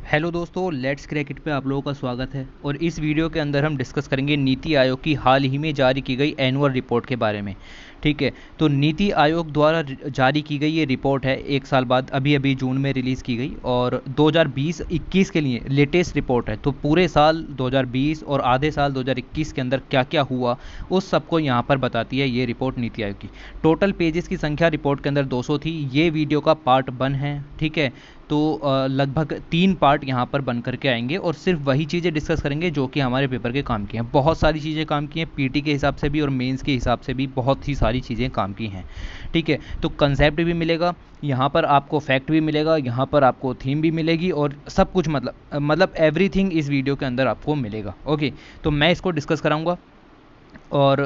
Hello दोस्तों, let's क्रैकेट पे आप लोगों का स्वागत है। और इस वीडियो के अंदर हम डिस्कस करेंगे नीति आयोग की हाल ही में जारी की गई एनुअल रिपोर्ट के बारे में। ठीक है, तो नीति आयोग द्वारा जारी की गई ये रिपोर्ट है, एक साल बाद अभी अभी जून में रिलीज़ की गई और 2020-21 के लिए लेटेस्ट रिपोर्ट है। तो पूरे साल 2020 और आधे साल 2021 के अंदर क्या क्या हुआ उस सबको यहाँ पर बताती है ये रिपोर्ट नीति आयोग की। टोटल पेजेस की संख्या रिपोर्ट के अंदर 200 थी। ये वीडियो का पार्ट 1 है। ठीक है, तो लगभग 3 पार्ट यहाँ पर बन करके आएंगे और सिर्फ वही चीज़ें डिस्कस करेंगे जो कि हमारे पेपर के काम की हैं। बहुत सारी चीज़ें काम की हैं, पीटी के हिसाब से भी और मेंस के हिसाब से भी बहुत ही सारी चीज़ें काम की हैं। ठीक है, तो कंसेप्ट भी मिलेगा यहाँ पर, आपको फैक्ट भी मिलेगा यहाँ पर, आपको थीम भी मिलेगी और सब कुछ मतलब एवरीथिंग इस वीडियो के अंदर आपको मिलेगा। ओके, तो मैं इसको डिस्कस कराऊंगा और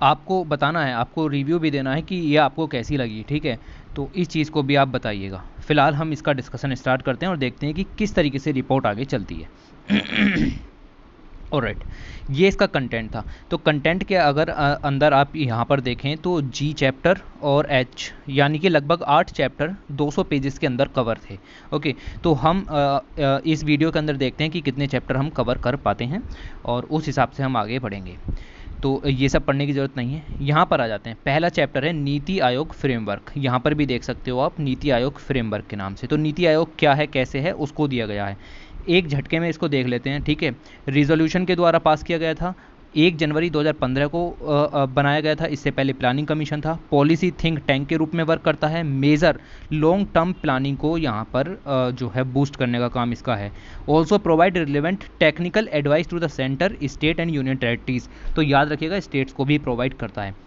आपको बताना है, आपको रिव्यू भी देना है कि ये आपको कैसी लगी। ठीक है, तो इस चीज़ को भी आप बताइएगा। फिलहाल हम इसका डिस्कशन स्टार्ट करते हैं और देखते हैं कि किस तरीके से रिपोर्ट आगे चलती है। ऑलराइट, ये इसका कंटेंट था। तो कंटेंट के अगर अंदर आप यहाँ पर देखें तो जी चैप्टर और एच यानी कि लगभग 8 चैप्टर 200 पेजेस के अंदर कवर थे। ओके, तो हम इस वीडियो के अंदर देखते हैं कि कितने चैप्टर हम कवर कर पाते हैं और उस हिसाब से हम आगे बढ़ेंगे। तो ये सब पढ़ने की ज़रूरत नहीं है। यहाँ पर आ जाते हैं। पहला चैप्टर है नीति आयोग फ्रेमवर्क। यहाँ पर भी देख सकते हो आप, नीति आयोग फ्रेमवर्क के नाम से। तो नीति आयोग क्या है, कैसे है, उसको दिया गया है। एक झटके में इसको देख लेते हैं। ठीक है, रिजोल्यूशन के द्वारा पास किया गया था। 1 जनवरी 2015 को बनाया गया था। इससे पहले प्लानिंग कमीशन था। पॉलिसी थिंक टैंक के रूप में वर्क करता है। मेजर लॉन्ग टर्म प्लानिंग को यहाँ पर जो है बूस्ट करने का काम इसका है। Also provide relevant technical advice to the centre, state and union territories. तो याद रखिएगा, स्टेट्स को भी प्रोवाइड करता है।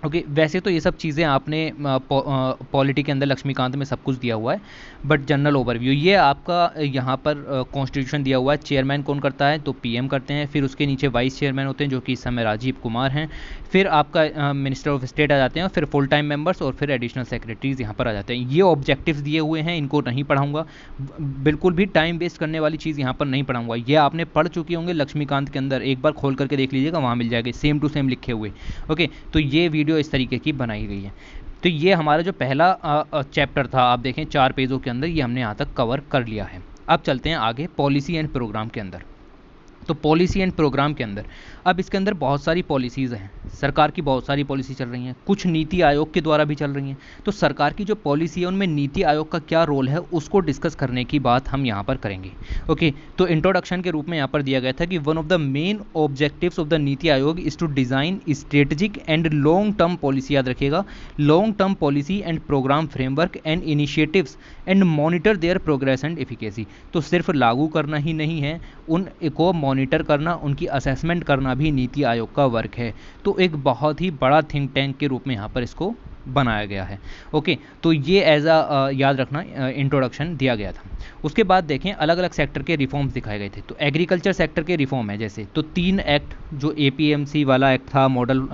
ओके, वैसे तो ये सब चीज़ें आपने पॉलिटी के अंदर लक्ष्मीकांत में सब कुछ दिया हुआ है, बट जनरल ओवरव्यू ये आपका यहाँ पर कॉन्स्टिट्यूशन दिया हुआ है। चेयरमैन कौन करता है, तो पीएम करते हैं। फिर उसके नीचे वाइस चेयरमैन होते हैं जो कि इस समय राजीव कुमार हैं। फिर आपका मिनिस्टर ऑफ स्टेट आ जाते हैं, फिर फुल टाइम मेंबर्स और फिर एडिशनल सेक्रेटरीज यहाँ पर आ जाते हैं। ये ऑब्जेक्टिव्स दिए हुए हैं, इनको नहीं पढ़ाऊंगा, बिल्कुल भी टाइम वेस्ट करने वाली चीज़ यहाँ पर नहीं पढ़ाऊंगा। ये आपने पढ़ चुके होंगे लक्ष्मीकांत के अंदर, एक बार खोल करके देख लीजिएगा, वहाँ मिल जाएगा सेम टू सेम लिखे हुए। ओके, तो ये वीडियो इस तरीके की बनाई गई है। तो ये हमारा जो पहला चैप्टर था, आप देखें 4 पेजों के अंदर ये हमने यहाँ तक कवर कर लिया है। अब चलते हैं आगे पॉलिसी एंड प्रोग्राम के अंदर। तो पॉलिसी एंड प्रोग्राम के अंदर अब इसके अंदर बहुत सारी पॉलिसीज़ हैं। सरकार की बहुत सारी पॉलिसी चल रही हैं, कुछ नीति आयोग के द्वारा भी चल रही हैं। तो सरकार की जो पॉलिसी है उनमें नीति आयोग का क्या रोल है उसको डिस्कस करने की बात हम यहाँ पर करेंगे। ओके, तो इंट्रोडक्शन के रूप में यहाँ पर दिया गया था कि one of the main objectives of the NITI Aayog is to design strategic and long term policy. याद रखिएगा, long term policy and programme framework and initiatives and monitor their progress and efficacy. तो सिर्फ लागू करना ही नहीं है, उन को मॉनिटर करना, उनकी असेसमेंट करना भी नीति आयोग का वर्क है। तो एक बहुत ही बड़ा थिंक टैंक के रूप में यहाँ पर इसको बनाया गया है। ओके, तो ये एज अ याद रखना इंट्रोडक्शन दिया गया था। उसके बाद देखें अलग अलग सेक्टर के रिफॉर्म्स दिखाए गए थे। तो एग्रीकल्चर सेक्टर के रिफॉर्म है, जैसे तो 3 एक्ट, जो एपीएमसी वाला एक्ट था, मॉडल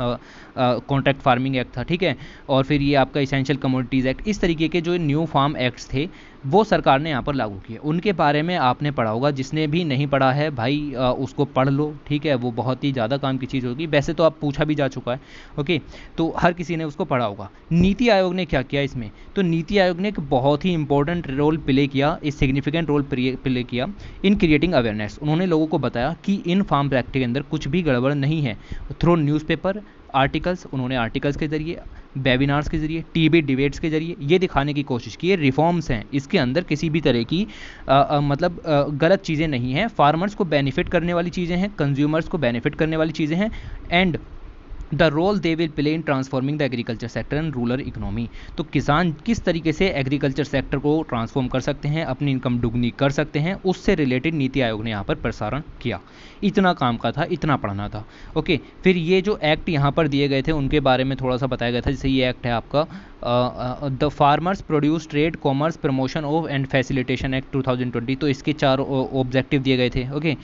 कॉन्ट्रैक्ट फार्मिंग एक्ट था। ठीक है, और फिर ये आपका इसेंशियल कमोडिटीज़ एक्ट, इस तरीके के जो न्यू फार्म एक्ट्स थे वो सरकार ने यहाँ पर लागू किए। उनके बारे में आपने पढ़ा होगा, जिसने भी नहीं पढ़ा है भाई उसको पढ़ लो। ठीक है, वो बहुत ही ज़्यादा काम की चीज़ होगी, वैसे तो आप पूछा भी जा चुका है। ओके, तो हर किसी ने उसको पढ़ा होगा। नीति आयोग ने क्या किया इसमें, तो नीति आयोग ने एक बहुत ही इंपॉर्टेंट रोल प्ले किया, एक सिग्निफिकेंट रोल प्ले किया इन क्रिएटिंग अवेयरनेस। उन्होंने लोगों को बताया कि इन फार्म एक्ट के अंदर कुछ भी गड़बड़ नहीं है। थ्रू न्यूज़पेपर आर्टिकल्स, उन्होंने आर्टिकल्स के जरिए, वेबिनार्स के जरिए, टीवी डिबेट्स के जरिए ये दिखाने की कोशिश की है रिफॉर्म्स हैं, इसके अंदर किसी भी तरह की गलत चीज़ें नहीं हैं। फार्मर्स को बेनिफिट करने वाली चीज़ें हैं, कंज्यूमर्स को बेनिफिट करने वाली चीज़ें हैं, and the role they will play in transforming the agriculture sector and rural economy. तो किसान किस तरीके से एग्रीकल्चर सेक्टर को ट्रांसफॉर्म कर सकते हैं, अपनी इनकम दुगनी कर सकते हैं, उससे रिलेटेड नीति आयोग ने यहाँ पर प्रसारण किया। इतना काम का था, इतना पढ़ना था। ओके, फिर ये जो एक्ट यहाँ पर दिए गए थे उनके बारे में थोड़ा सा बताया गया था। जैसे ये एक्ट है आपका the farmers produce trade commerce promotion of and facilitation act 2020। तो इसके 4 ऑब्जेक्टिव दिए गए थे। ओके,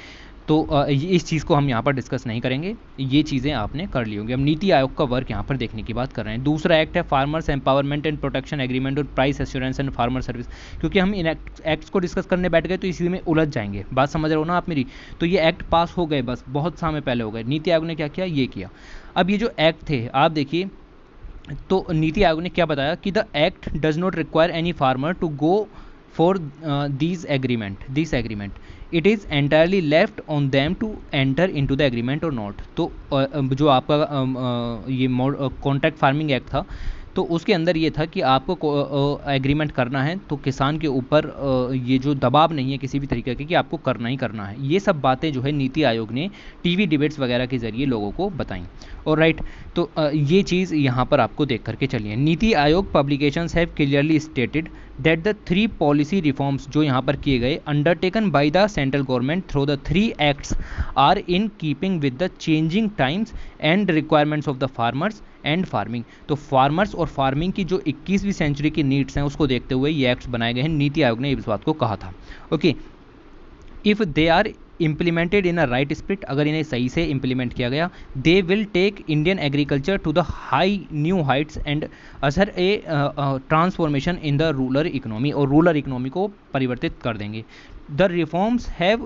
तो इस चीज़ को हम यहाँ पर डिस्कस नहीं करेंगे, ये चीज़ें आपने कर ली होंगी। हम नीति आयोग का वर्क यहाँ पर देखने की बात कर रहे हैं। दूसरा एक्ट है farmers empowerment and protection agreement और price assurance and farmer service. क्योंकि हम इन एक्ट्स को डिस्कस करने बैठ गए तो इसी में उलझ जाएंगे, बात समझ रहे हो ना आप मेरी। तो ये एक्ट पास हो गए, बस बहुत समय पहले हो गए। नीति आयोग ने क्या किया, ये किया। अब ये जो एक्ट थे आप देखिए, तो नीति आयोग ने क्या बताया कि the act does not require any farmer to go for this agreement it is entirely left on them to enter into the agreement or not। तो जो आपका ये कॉन्ट्रैक्ट फार्मिंग एक्ट था तो उसके अंदर ये था कि आपको एग्रीमेंट करना है तो किसान के ऊपर ये जो दबाव नहीं है किसी भी तरीके के कि आपको करना ही करना है। ये सब बातें जो है नीति आयोग ने टीवी डिबेट्स वगैरह के जरिए लोगों को बताई। और राइट, तो ये चीज़ यहाँ पर आपको देख करके चलिए। NITI Aayog publications have clearly stated that the 3 policy reforms जो यहाँ पर किए गए undertaken by the central government through the 3 acts are in keeping with the changing times and requirements of the farmers and farming. तो फार्मर्स और farming की जो 21वीं सेंचुरी की नीड्स हैं उसको देखते हुए ये एक्ट्स बनाए गए हैं। नीति आयोग ने इस बात को कहा था। Okay, if they are implemented in a right spirit, अगर इन्हें सही से इम्प्लीमेंट किया गया, they will take Indian agriculture to the high new heights and usher a transformation in the rural economy, और रूरल इकोनॉमी को परिवर्तित कर देंगे। The reforms have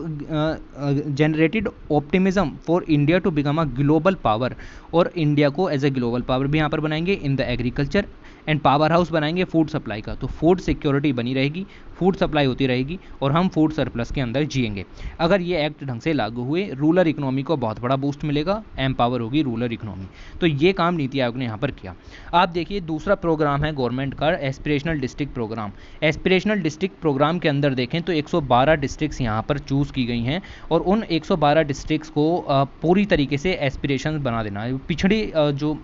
generated optimism for India to become a global power, और India को as a global power भी यहाँ पर बनाएंगे in the agriculture and power house बनाएंगे फूड सप्लाई का। तो फूड सिक्योरिटी बनी रहेगी, फूड सप्लाई होती रहेगी और हम फूड सरप्लस के अंदर जिएंगे। अगर ये एक्ट ढंग से लागू हुए रूरल इकोनॉमी को बहुत बड़ा बूस्ट मिलेगा, एम्पावर होगी रूरल इकोनॉमी। तो ये काम नीति आयोग ने यहाँ पर किया। आप देखिए दूसरा प्रोग्राम है गवर्नमेंट का aspirational district programme. Aspirational district programme के अंदर देखें तो 112 डिस्ट्रिक्ट्स यहाँ पर चूज़ की गई हैं और उन 112 डिस्ट्रिक्ट्स को पूरी तरीके से एस्पिरेशन बना देना है। पिछड़ी जो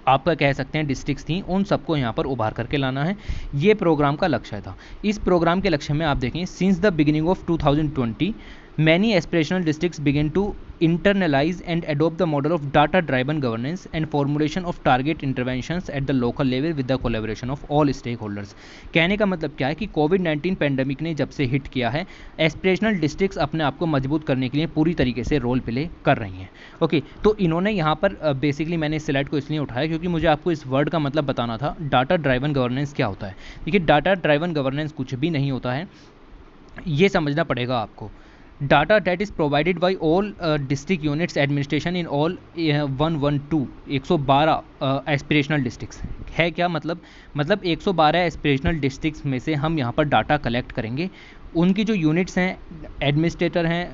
आपका कह सकते हैं डिस्ट्रिक्ट्स थी उन सबको यहाँ पर उभार करके लाना है, ये प्रोग्राम का लक्ष्य था। इस प्रोग्राम के लक्ष्य में आप देखें since the beginning of 2020 many aspirational districts begin to internalize and adopt the model of data driven governance and formulation of target interventions at the local level with the collaboration of all stakeholders। कहने का मतलब क्या है कि कोविड-19 pandemic ने जब से hit किया है एस्पिरेशनल डिस्ट्रिक्ट्स अपने आप को मजबूत करने के लिए पूरी तरीके से रोल प्ले कर रही हैं। ओके, तो इन्होंने यहाँ पर बेसिकली मैंने इस स्लाइड को इसलिए उठाया क्योंकि मुझे आपको इस वर्ड का मतलब बताना था। डाटा ड्राइवन गवर्नेंस क्या होता है? देखिए डाटा ड्राइवन गवर्नेंस कुछ भी नहीं होता है, ये समझना पड़ेगा आपको। Data that is provided by all district units administration in all 112 aspirational districts है। क्या मतलब? मतलब 112 एस्पिरेशनल डिस्ट्रिक्ट्स में से हम यहाँ पर डाटा कलेक्ट करेंगे। उनकी जो यूनिट्स हैं, एडमिनिस्ट्रेटर हैं,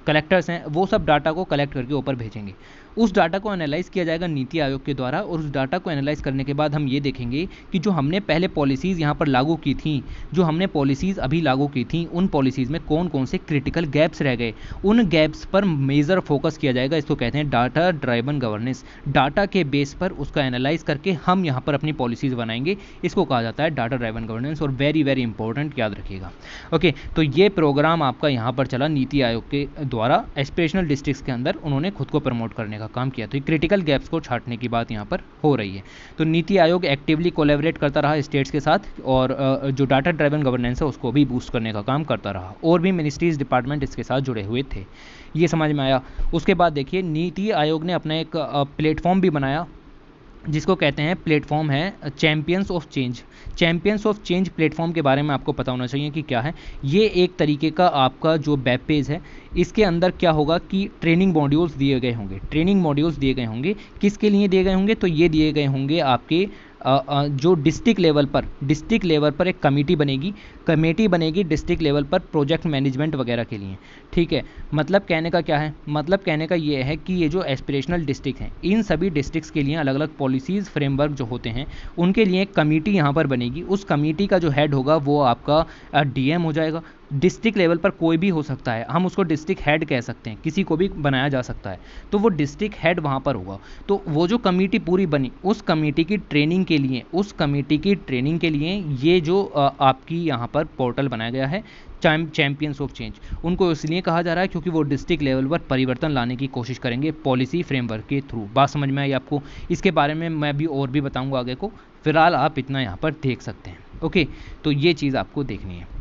कलेक्टर्स हैं, वो सब डाटा को कलेक्ट करके ऊपर भेजेंगे। उस डाटा को एनालाइज़ किया जाएगा नीति आयोग के द्वारा और उस डाटा को एनालाइज़ करने के बाद हम ये देखेंगे कि जो हमने पहले पॉलिसीज़ यहाँ पर लागू की थी, जो हमने पॉलिसीज़ अभी लागू की थी, उन पॉलिसीज़ में कौन कौन से क्रिटिकल गैप्स रह गए, उन गैप्स पर मेजर फोकस किया जाएगा। इसको कहते हैं डाटा ड्राइवन गवर्नेंस। डाटा के बेस पर उसका एनालाइज करके हम यहाँ पर अपनी पॉलिसीज़ बनाएंगे, इसको कहा जाता है डाटा ड्राइवन गवर्नेंस। और वेरी वेरी इंपॉर्टेंट, याद रखिएगा। ओके, तो ये प्रोग्राम आपका यहाँ पर चला नीति आयोग के द्वारा एस्पिरेशनल डिस्ट्रिक्ट्स के अंदर, उन्होंने खुद को प्रमोट करने का काम किया। तो क्रिटिकल गैप्स को छांटने की बात यहाँ पर हो रही है। तो नीति आयोग एक्टिवली कोलैबोरेट करता रहा स्टेट्स के साथ और जो डाटा ड्राइवन गवर्नेंस है उसको भी बूस्ट करने का काम करता रहा। और भी मिनिस्ट्रीज डिपार्टमेंट इसके साथ जुड़े हुए थे, ये समझ में आया। उसके बाद देखिए नीति आयोग ने अपना एक प्लेटफॉर्म भी बनाया जिसको कहते हैं, प्लेटफॉर्म है champions of change. Champions of change platform के बारे में आपको पता होना चाहिए कि क्या है। ये एक तरीके का आपका जो वेब पेज है, इसके अंदर क्या होगा कि ट्रेनिंग मॉड्यूल्स दिए गए होंगे। ट्रेनिंग मॉड्यूल्स दिए गए होंगे, किसके लिए दिए गए होंगे? तो ये दिए गए होंगे आपके जो डिस्ट्रिक्ट लेवल पर एक कमेटी बनेगी डिस्ट्रिक्ट लेवल पर प्रोजेक्ट मैनेजमेंट वगैरह के लिए। ठीक है, मतलब कहने का क्या है? मतलब कहने का ये है कि ये जो एस्पिरेशनल डिस्ट्रिक्ट हैं, इन सभी डिस्ट्रिक्ट्स के लिए अलग अलग पॉलिसीज़ फ्रेमवर्क जो होते हैं उनके लिए एक कमेटी यहाँ पर बनेगी। उस कमेटी का जो हेड होगा वो आपका डीएम हो जाएगा। डिस्ट्रिक्ट लेवल पर कोई भी हो सकता है, हम उसको डिस्ट्रिक्ट हेड कह सकते हैं, किसी को भी बनाया जा सकता है। तो वो डिस्ट्रिक्ट हेड वहाँ पर होगा। तो वो जो कमेटी पूरी बनी, उस कमेटी की ट्रेनिंग के लिए ये जो आपकी यहाँ पर पोर्टल बनाया गया है चैंपियंस ऑफ चेंज, उनको इसलिए कहा जा रहा है क्योंकि वो डिस्ट्रिक्ट लेवल पर परिवर्तन लाने की कोशिश करेंगे पॉलिसी फ्रेमवर्क के थ्रू। बात समझ में आई आपको? इसके बारे में मैं भी और भी बताऊँगा आगे को, फिलहाल आप इतना यहाँ पर देख सकते हैं। ओके, तो ये चीज़ आपको देखनी है।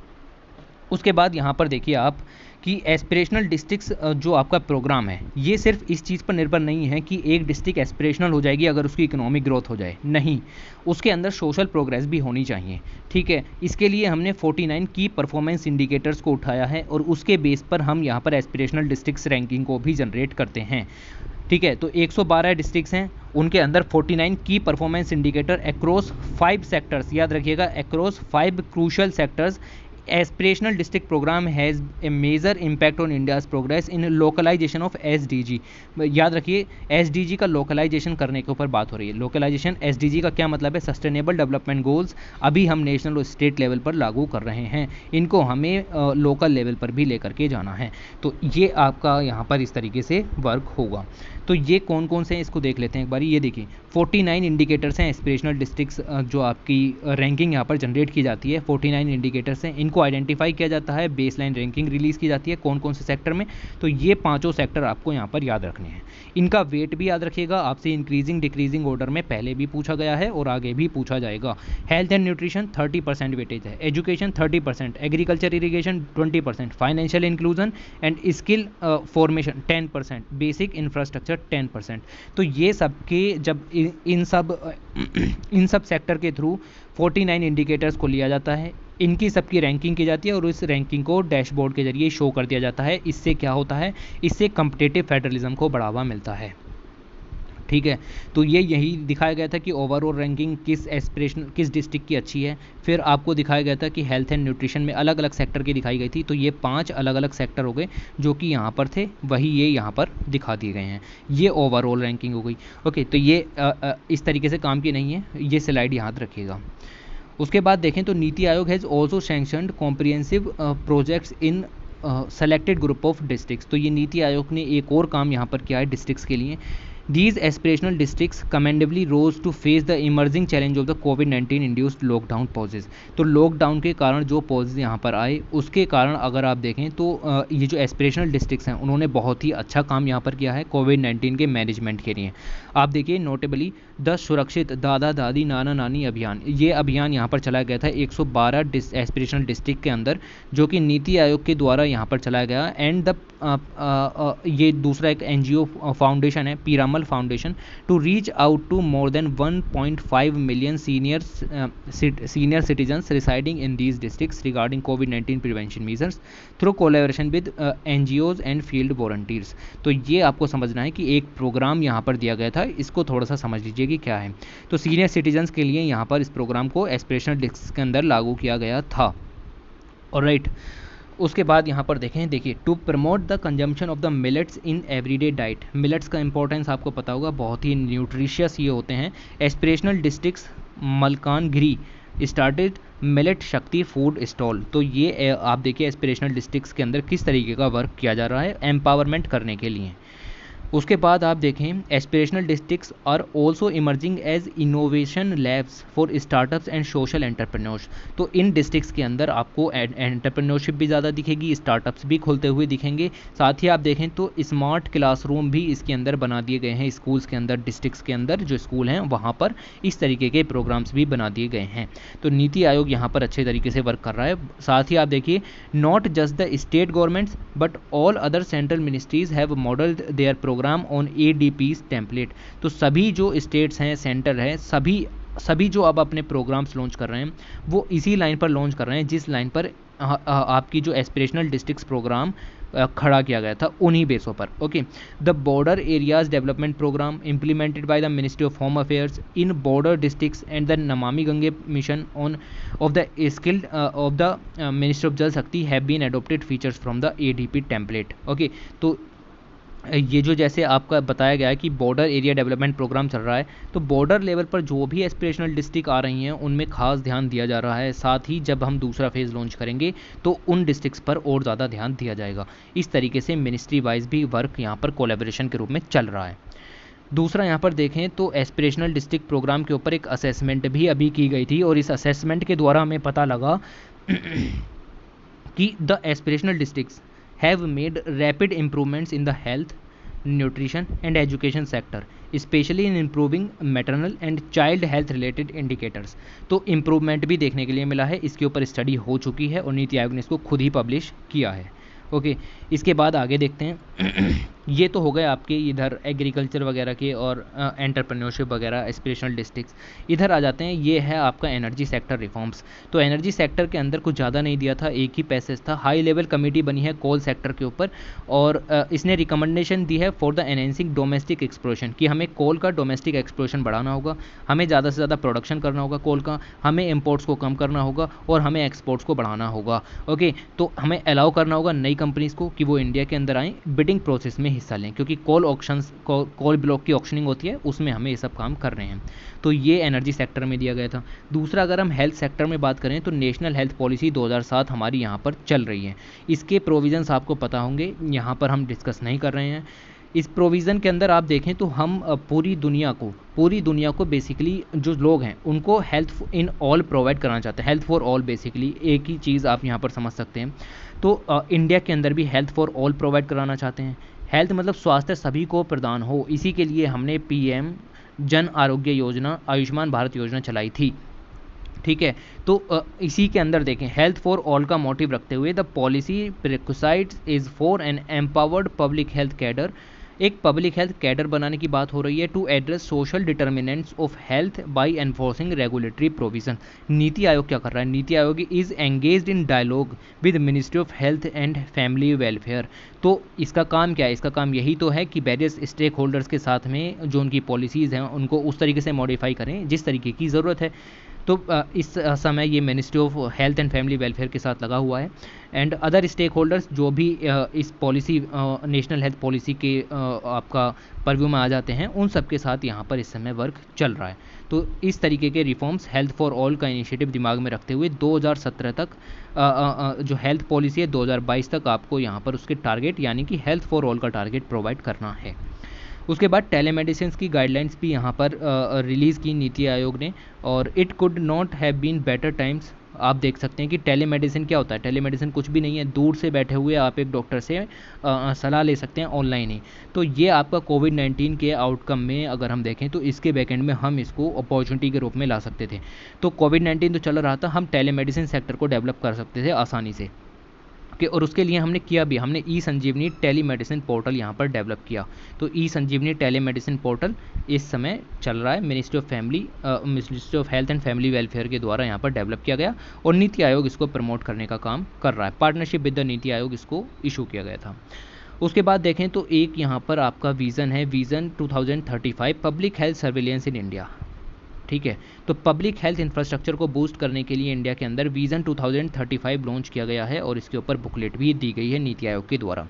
उसके बाद यहाँ पर देखिए आप कि एस्पिरेशनल डिस्ट्रिक्ट्स जो आपका प्रोग्राम है ये सिर्फ इस चीज़ पर निर्भर नहीं है कि एक डिस्ट्रिक्ट एस्पिरेशनल हो जाएगी अगर उसकी इकोनॉमिक ग्रोथ हो जाए, नहीं, उसके अंदर सोशल प्रोग्रेस भी होनी चाहिए। ठीक है, इसके लिए हमने 49 की परफॉर्मेंस इंडिकेटर्स को उठाया है और उसके बेस पर हम यहाँ पर एस्पिरेशनल डिस्ट्रिक्ट्स रैंकिंग को भी जनरेट करते हैं। ठीक है, तो 112 डिस्ट्रिक्ट्स हैं, उनके अंदर 49 की परफॉर्मेंस इंडिकेटर अक्रॉस 5 सेक्टर्स, याद रखिएगा across 5 crucial sectors. Aspirational district programme has a major impact on India's progress in localisation of SDG. याद रखिए एसडीजी का लोकलाइजेशन करने के ऊपर बात हो रही है। लोकलाइजेशन एसडीजी का क्या मतलब है? सस्टेनेबल डेवलपमेंट गोल्स अभी हम नेशनल और स्टेट लेवल पर लागू कर रहे हैं, इनको हमें लोकल लेवल पर भी लेकर के जाना है। तो ये आपका यहाँ पर इस तरीके से वर्क होगा। तो ये कौन कौन से हैं इसको देख लेते हैं एक बारी। ये देखिए 49 इंडिकेटर्स हैं एस्पिरेशनल डिस्ट्रिक्ट्स जो आपकी रैंकिंग यहाँ पर जनरेट की जाती है। 49 इंडिकेटर्स हैं, इनको आइडेंटिफाई किया जाता है, बेसलाइन रैंकिंग रिलीज़ की जाती है कौन कौन से सेक्टर में। तो ये पांचों सेक्टर आपको यहाँ पर याद रखने हैं। इनका वेट भी याद रखिएगा, आपसे इंक्रीजिंग डिक्रीजिंग ऑर्डर में पहले भी पूछा गया है और आगे भी पूछा जाएगा। हेल्थ एंड न्यूट्रिशन 30% वेटेज है, education 30%, agriculture irrigation 20%, financial inclusion and skill formation 10%, basic infrastructure 10%। तो ये सब के जब इन सब सेक्टर के थ्रू 49 इंडिकेटर्स को लिया जाता है, इनकी सबकी रैंकिंग की जाती है और इस रैंकिंग को डैशबोर्ड के जरिए शो कर दिया जाता है। इससे क्या होता है? इससे कम्पिटिटिव फेडरलिज्म को बढ़ावा मिलता है। ठीक है, तो ये यही दिखाया गया था कि ओवरऑल रैंकिंग किस डिस्ट्रिक्ट की अच्छी है। फिर आपको दिखाया गया था कि हेल्थ एंड न्यूट्रिशन में अलग अलग सेक्टर की दिखाई गई थी। तो ये 5 अलग अलग सेक्टर हो गए जो कि यहाँ पर थे, वही ये यहाँ पर दिखा दिए गए हैं। ये ओवरऑल रैंकिंग हो गई। ओके, तो ये इस तरीके से काम की नहीं है, ये स्लाइड याद रखिएगा। उसके बाद देखें तो नीति आयोग has also sanctioned comprehensive projects in selected group of districts. तो ये नीति आयोग ने एक और काम यहाँ पर किया है डिस्ट्रिक्ट्स के लिए। These aspirational districts commendably rose to face the emerging challenge of the COVID-19 induced lockdown pauses। तो लॉकडाउन के कारण जो पॉजेज यहाँ पर आए उसके कारण अगर आप देखें तो ये जो एस्पिरेशनल डिस्ट्रिक्ट्स हैं उन्होंने बहुत ही अच्छा काम यहाँ पर किया है कोविड-19 के मैनेजमेंट के लिए। आप देखिए नोटेबली 10 सुरक्षित दादा दादी नाना नानी अभियान, ये अभियान यहाँ पर चलाया गया था 112 एस्पिरेशनल डिस्ट्रिक्ट के अंदर, जो कि नीति आयोग के द्वारा यहाँ पर चलाया गया। एंड द ये दूसरा एक NGO फाउंडेशन है, Piramal foundation, to reach out to more than 1.5 million senior citizens residing in these districts regarding कोविड-19 prevention measures through collaboration with NGOs and field volunteers. तो ये आपको समझना है कि एक प्रोग्राम यहाँ पर दिया गया था, इसको थोड़ा सा समझ लीजिए कि क्या है। तो सीनियर सिटीजन्स के लिए यहाँ पर इस प्रोग्राम को एस्पिरेशनल डिस्ट्रिक्ट्स के अंदर लागू किया गया था। ऑलराइट, उसके बाद यहाँ पर देखिए to promote the consumption of the millets in everyday diet. Millets का इंपॉर्टेंस आपको पता होगा, बहुत ही न्यूट्रिशियस ये होते हैं। Aspirational districts Malkangiri started millet Shakti food stall. तो ये आप देखिए एस्पिरेशनल डिस्ट्रिक्ट्स के अंदर किस तरीके का वर्क किया जा रहा है एम्पावरमेंट करने के लिए। उसके बाद आप देखें aspirational districts are also emerging as innovation labs for startups and social entrepreneurs. तो इन डिस्ट्रिक्ट्स के अंदर आपको एंटरप्रेन्योरशिप भी ज़्यादा दिखेगी, स्टार्टअप्स भी खुलते हुए दिखेंगे। साथ ही आप देखें तो स्मार्ट क्लासरूम भी इसके अंदर बना दिए गए हैं, स्कूल्स के अंदर, डिस्ट्रिक्ट्स के अंदर जो स्कूल हैं वहाँ पर इस तरीके के प्रोग्राम्स भी बना दिए गए हैं। तो नीति आयोग यहाँ पर अच्छे तरीके से वर्क कर रहा है। साथ ही आप देखिए not just the state governments but all other central ministries have modelled their programme on ADP's template. तो सभी जो स्टेट्स हैं, सेंटर है, सभी जो अब अपने प्रोग्राम्स लॉन्च कर रहे हैं वो इसी लाइन पर लॉन्च कर रहे हैं जिस लाइन पर आपकी जो एस्पिरेशनल डिस्ट्रिक्ट्स प्रोग्राम खड़ा किया गया था, उन्हीं बेसों पर। Okay, the border areas development programme implemented by the ministry of home affairs in border districts and the Namami Gange mission on of the skilled of the ministry of Jal Shakti have been adopted features from the ADP template. Okay, तो ये जो जैसे आपका बताया गया है कि border area development programme चल रहा है, तो बॉर्डर लेवल पर जो भी एस्पिरेशनल डिस्ट्रिक्ट आ रही हैं उनमें खास ध्यान दिया जा रहा है। साथ ही जब हम दूसरा फेज़ लॉन्च करेंगे तो उन डिस्ट्रिक्ट्स पर और ज़्यादा ध्यान दिया जाएगा। इस तरीके से मिनिस्ट्री वाइज भी वर्क यहाँ पर कोलैबोरेशन के रूप में चल रहा है। दूसरा यहाँ पर देखें तो एस्पिरेशनल डिस्ट्रिक्ट प्रोग्राम के ऊपर एक असेसमेंट भी अभी की गई थी और इस असेसमेंट के द्वारा हमें पता लगा कि the aspirational districts have made rapid improvements in the health, nutrition and education sector specially in improving maternal and child health related indicators. तो इम्प्रूवमेंट भी देखने के लिए मिला है, इसके ऊपर स्टडी हो चुकी है और नीति आयोग ने इसको खुद ही पब्लिश किया है। ओके, इसके बाद आगे देखते हैं। ये तो हो गए आपके इधर एग्रीकल्चर वगैरह के और एंटरप्रेन्योरशिप वगैरह एस्पिरेशनल डिस्ट्रिक्ट्स। इधर आ जाते हैं, ये है आपका एनर्जी सेक्टर रिफॉर्म्स। तो एनर्जी सेक्टर के अंदर कुछ ज़्यादा नहीं दिया था, एक ही पैसेज था। हाई लेवल कमेटी बनी है कोल सेक्टर के ऊपर और इसने रिकमेंडेशन दी है for the enhancing domestic exploration कि हमें कोल का डोमेस्टिक एक्सप्लोरेशन बढ़ाना होगा, हमें ज़्यादा से ज़्यादा प्रोडक्शन करना होगा कोल का, हमें इम्पोर्ट्स को कम करना होगा और हमें एक्सपोर्ट्स को बढ़ाना होगा। ओके, तो हमें अलाउ करना होगा नई कंपनीज़ को कि वो इंडिया के अंदर आएँ, बिडिंग प्रोसेस में हिस्सा लें, क्योंकि कोल ऑक्शंस कोल ब्लॉक की ऑक्शनिंग होती है, उसमें हमें ये सब काम कर रहे हैं। तो ये एनर्जी सेक्टर में दिया गया था। दूसरा, अगर हम हेल्थ सेक्टर में बात करें तो नेशनल हेल्थ पॉलिसी 2007 हमारी यहाँ पर चल रही है। इसके प्रोविजंस आपको पता होंगे, यहाँ पर हम डिस्कस नहीं कर रहे हैं। इस प्रोविज़न के अंदर आप देखें तो हम पूरी दुनिया को बेसिकली जो लोग हैं उनको हेल्थ इन ऑल प्रोवाइड कराना चाहते हैं। हेल्थ फॉर ऑल बेसिकली एक ही चीज़ आप यहाँ पर समझ सकते हैं। तो इंडिया के अंदर भी हेल्थ फॉर ऑल प्रोवाइड कराना चाहते हैं। हेल्थ मतलब स्वास्थ्य सभी को प्रदान हो, इसी के लिए हमने PM जन आरोग्य योजना, आयुष्मान भारत योजना चलाई थी। ठीक है, तो इसी के अंदर देखें हेल्थ फॉर ऑल का मोटिव रखते हुए the policy prescribes is for an empowered public health cadre. एक पब्लिक हेल्थ कैडर बनाने की बात हो रही है to address social determinants of health by enforcing regulatory provision. NITI Aayog क्या कर रहा है? नीति Aayog is engaged in dialogue with ministry of health and family welfare. तो इसका काम क्या है? इसका काम यही तो है कि वेरियस स्टेक होल्डर्स के साथ में जो उनकी पॉलिसीज़ हैं उनको उस तरीके से मॉडिफाई करें जिस तरीके की ज़रूरत है। तो इस समय ये ministry of health and family welfare के साथ लगा हुआ है एंड अदर स्टेक होल्डर्स जो भी इस पॉलिसी नेशनल हेल्थ पॉलिसी के आपका परव्यू में आ जाते हैं, उन सब के साथ यहाँ पर इस समय वर्क चल रहा है। तो इस तरीके के रिफॉर्म्स हेल्थ फॉर ऑल का इनिशिएटिव दिमाग में रखते हुए 2017 तक जो हेल्थ पॉलिसी है 2022 तक आपको यहाँ पर उसके टारगेट यानी कि हेल्थ फॉर ऑल का टारगेट प्रोवाइड करना है। उसके बाद टेलीमेडिसिन की गाइडलाइंस भी यहाँ पर रिलीज़ की नीति आयोग ने और it could not have been better times. आप देख सकते हैं कि टेलीमेडिसिन क्या होता है। टेलीमेडिसिन कुछ भी नहीं है, दूर से बैठे हुए आप एक डॉक्टर से सलाह ले सकते हैं ऑनलाइन ही। तो ये आपका कोविड-19 के आउटकम में अगर हम देखें तो इसके बैकएंड में हम इसको अपॉर्चुनिटी के रूप में ला सकते थे। तो कोविड-19 तो चल रहा था, हम टेलीमेडिसिन सेक्टर को डेवलप कर सकते थे आसानी से और उसके लिए हमने किया भी, हमने ई संजीवनी टेलीमेडिसिन पोर्टल यहाँ पर डेवलप किया। तो ई संजीवनी टेलीमेडिसिन पोर्टल इस समय चल रहा है, ministry of health and family welfare के द्वारा यहाँ पर डेवलप किया गया और नीति आयोग इसको प्रमोट करने का काम कर रहा है। पार्टनरशिप विद द नीति आयोग इसको इशू किया गया था। उसके बाद देखें तो एक यहाँ पर आपका विज़न है, vision 2035 public health surveillance in India. ठीक है, तो पब्लिक हेल्थ इंफ्रास्ट्रक्चर को बूस्ट करने के लिए इंडिया के अंदर विज़न 2035 लॉन्च किया गया है और इसके ऊपर बुकलेट भी दी गई है नीति आयोग के द्वारा।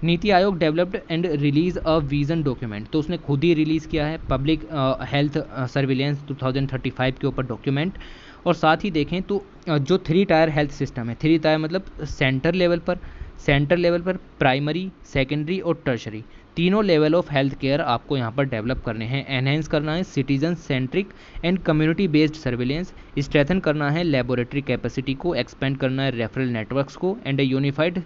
NITI Aayog developed and release a vision document, तो उसने खुद ही रिलीज़ किया है पब्लिक हेल्थ सर्विलेंस 2035 के ऊपर डॉक्यूमेंट। और साथ ही देखें तो जो 3 टायर हेल्थ सिस्टम है, 3 टायर मतलब सेंटर लेवल पर प्राइमरी, सेकेंडरी और टर्शरी, तीनों लेवल ऑफ हेल्थ केयर आपको यहाँ पर डेवलप करने हैं, एनहेंस करना है citizen centric and community based surveillance, strengthen करना है लेबोरेटरी कैपेसिटी को, एक्सपेंड करना है रेफरल नेटवर्क्स को and A unified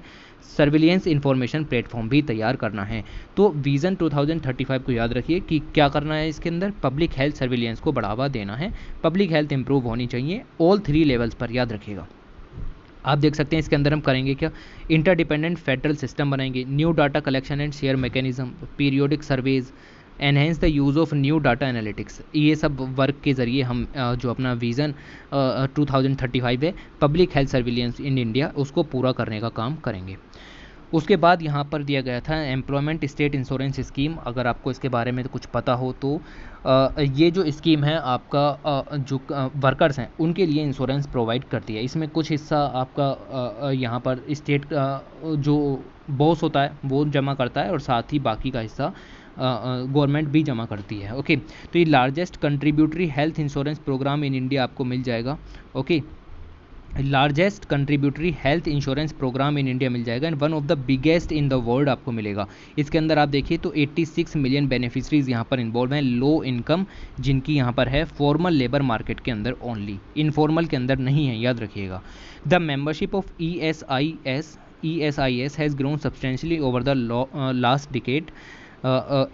surveillance information platform भी तैयार करना है। तो विज़न 2035 को याद रखिए कि क्या करना है इसके अंदर, पब्लिक हेल्थ सर्विलेंस को बढ़ावा देना है, पब्लिक हेल्थ इंप्रूव होनी चाहिए ऑल 3 लेवल्स पर, याद रखिएगा। आप देख सकते हैं इसके अंदर हम करेंगे क्या, इंटरडिपेंडेंट फेडरल सिस्टम बनाएंगे, new data collection and share mechanism, periodic surveys, enhance the use of new data analytics. ये सब वर्क के ज़रिए हम जो अपना विज़न 2035 है public health surveillance in India, उसको पूरा करने का काम करेंगे। उसके बाद यहाँ पर दिया गया था एम्प्लॉयमेंट स्टेट इंश्योरेंस स्कीम। अगर आपको इसके बारे में तो कुछ पता हो तो ये जो स्कीम है आपका जो वर्कर्स हैं उनके लिए इंश्योरेंस प्रोवाइड करती है। इसमें कुछ हिस्सा आपका यहाँ पर स्टेट जो बॉस होता है वो जमा करता है और साथ ही बाकी का हिस्सा गवर्नमेंट भी जमा करती है। ओके, तो ये largest contributory health insurance programme in India आपको मिल जाएगा। Okay, largest contributory health insurance programme in India मिल जाएगा and one of the biggest in the world आपको मिलेगा। इसके अंदर आप देखिए तो 86 मिलियन बेनिफिशरीज यहाँ पर इन्वॉल्व हैं, लो इनकम जिनकी यहाँ पर है, फॉर्मल लेबर मार्केट के अंदर ओनली, इनफॉर्मल के अंदर नहीं है, याद रखिएगा। The membership of ESIS has grown substantially over the last decade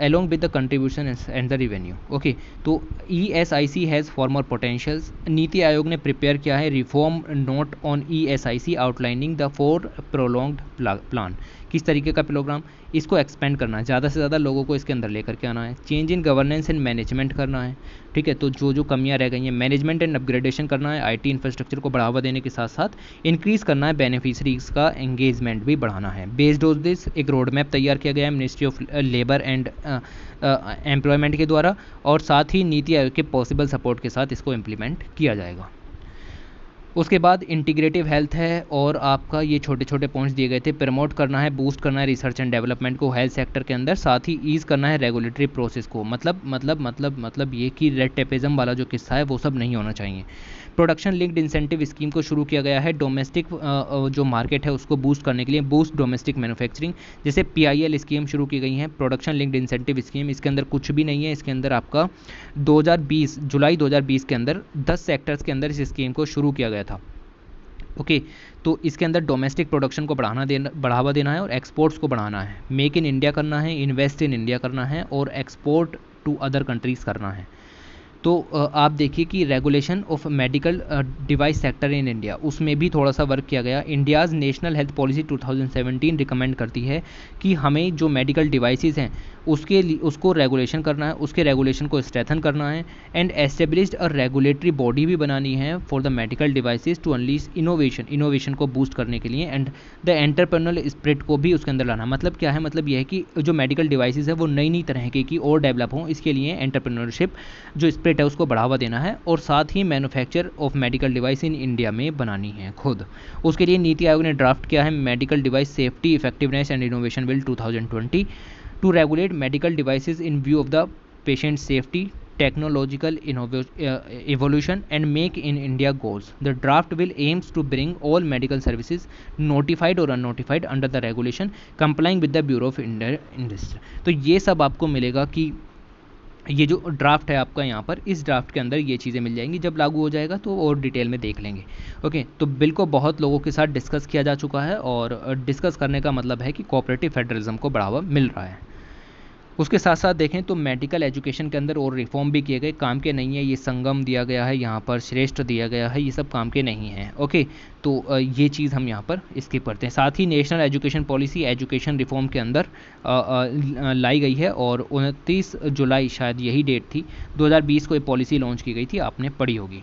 along with the contribution and the revenue. Okay, तो ESIC has for more potentials. नीति आयोग ने प्रिपेयर किया है reform note on ESIC outlining the for prolonged plan. किस तरीके का programme, इसको expand करना है, ज़्यादा से ज़्यादा लोगों को इसके अंदर लेकर के आना है. Change in governance and management करना है. ठीक है, तो जो कमियां रह गई हैं मैनेजमेंट एंड अपग्रेडेशन करना है. आईटी इंफ्रास्ट्रक्चर को बढ़ावा देने के साथ साथ इंक्रीज़ करना है. बेनिफिशरीज का एंगेजमेंट भी बढ़ाना है. बेस्ड ऑन दिस एक रोड मैप तैयार किया गया है ministry of labour and employment के द्वारा, और साथ ही नीति आयोग के पॉसिबल सपोर्ट के साथ इसको इम्प्लीमेंट किया जाएगा. उसके बाद इंटीग्रेटिव हेल्थ है, और आपका ये छोटे छोटे पॉइंट्स दिए गए थे. प्रमोट करना है, बूस्ट करना है रिसर्च एंड डेवलपमेंट को हेल्थ सेक्टर के अंदर. साथ ही ईज करना है रेगुलेटरी प्रोसेस को. मतलब ये कि रेड टेपिज्म वाला जो किस्सा है वो सब नहीं होना चाहिए. प्रोडक्शन लिंक्ड इंसेंटिव स्कीम को शुरू किया गया है डोमेस्टिक जो मार्केट है उसको बूस्ट करने के लिए. बूस्ट डोमेस्टिक मैन्युफैक्चरिंग, जैसे PIL स्कीम शुरू की गई है, प्रोडक्शन लिंक्ड इंसेंटिव स्कीम. इसके अंदर कुछ भी नहीं है, इसके अंदर आपका 2020 जुलाई 2020 के अंदर 10 सेक्टर्स के अंदर इस स्कीम को शुरू किया गया था. ओके, तो इसके अंदर डोमेस्टिक प्रोडक्शन को बढ़ावा देना है और एक्सपोर्ट्स को बढ़ाना है. मेक इन इंडिया करना है, इन्वेस्ट इन इंडिया करना है, और एक्सपोर्ट टू अदर कंट्रीज़ करना है. तो आप देखिए कि regulation of medical device sector in India, उसमें भी थोड़ा सा वर्क किया गया. India's national health policy 2017 recommend करती है कि हमें जो मेडिकल डिवाइसेस हैं उसको रेगुलेशन करना है, उसके रेगुलेशन को स्ट्रेथन करना है, and established a regulatory body भी बनानी है for the medical devices to unleash innovation को बूस्ट करने के लिए, एंड द एंटरप्रेन्योरल स्पिरिट को भी उसके अंदर लाना. मतलब क्या है, मतलब यह है कि जो मेडिकल डिवाइसेस है वो नई तरह की और डेवलप हों, इसके लिए एंटरप्रेन्योरशिप जो स्पिरिट है उसको बढ़ावा देना है, और साथ ही manufacture of medical device in India में बनानी है खुद. उसके लिए नीति आयोग ने ड्राफ्ट किया है medical device safety effectiveness and innovation bill 2020 to regulate medical devices in view of the patient safety, technological evolution and make in India goals. The draft will aims to bring all medical services notified or unnotified under the regulation complying with the Bureau of Industry. तो ये सब आपको मिलेगा कि ये जो draft है आपका यहाँ पर, इस ड्राफ्ट के अंदर ये चीज़ें मिल जाएंगी. जब लागू हो जाएगा तो और डिटेल में देख लेंगे. ओके, तो बिल को बहुत लोगों के साथ डिस्कस किया जा चुका है, और डिस्कस करने का मतलब है कि कोऑपरेटिव फेडरलिज्म को बढ़ावा मिल रहा है. उसके साथ साथ देखें तो मेडिकल एजुकेशन के अंदर और रिफॉर्म भी किए गए. काम के नहीं है, ये संगम दिया गया है, यहाँ पर श्रेष्ठ दिया गया है, ये सब काम के नहीं हैं. ओके, तो ये चीज़ हम यहाँ पर स्किप करते हैं. साथ ही national education policy education reform के अंदर लाई गई है, और 29 जुलाई शायद यही डेट थी 2020 को ये पॉलिसी लॉन्च की गई थी, आपने पढ़ी होगी.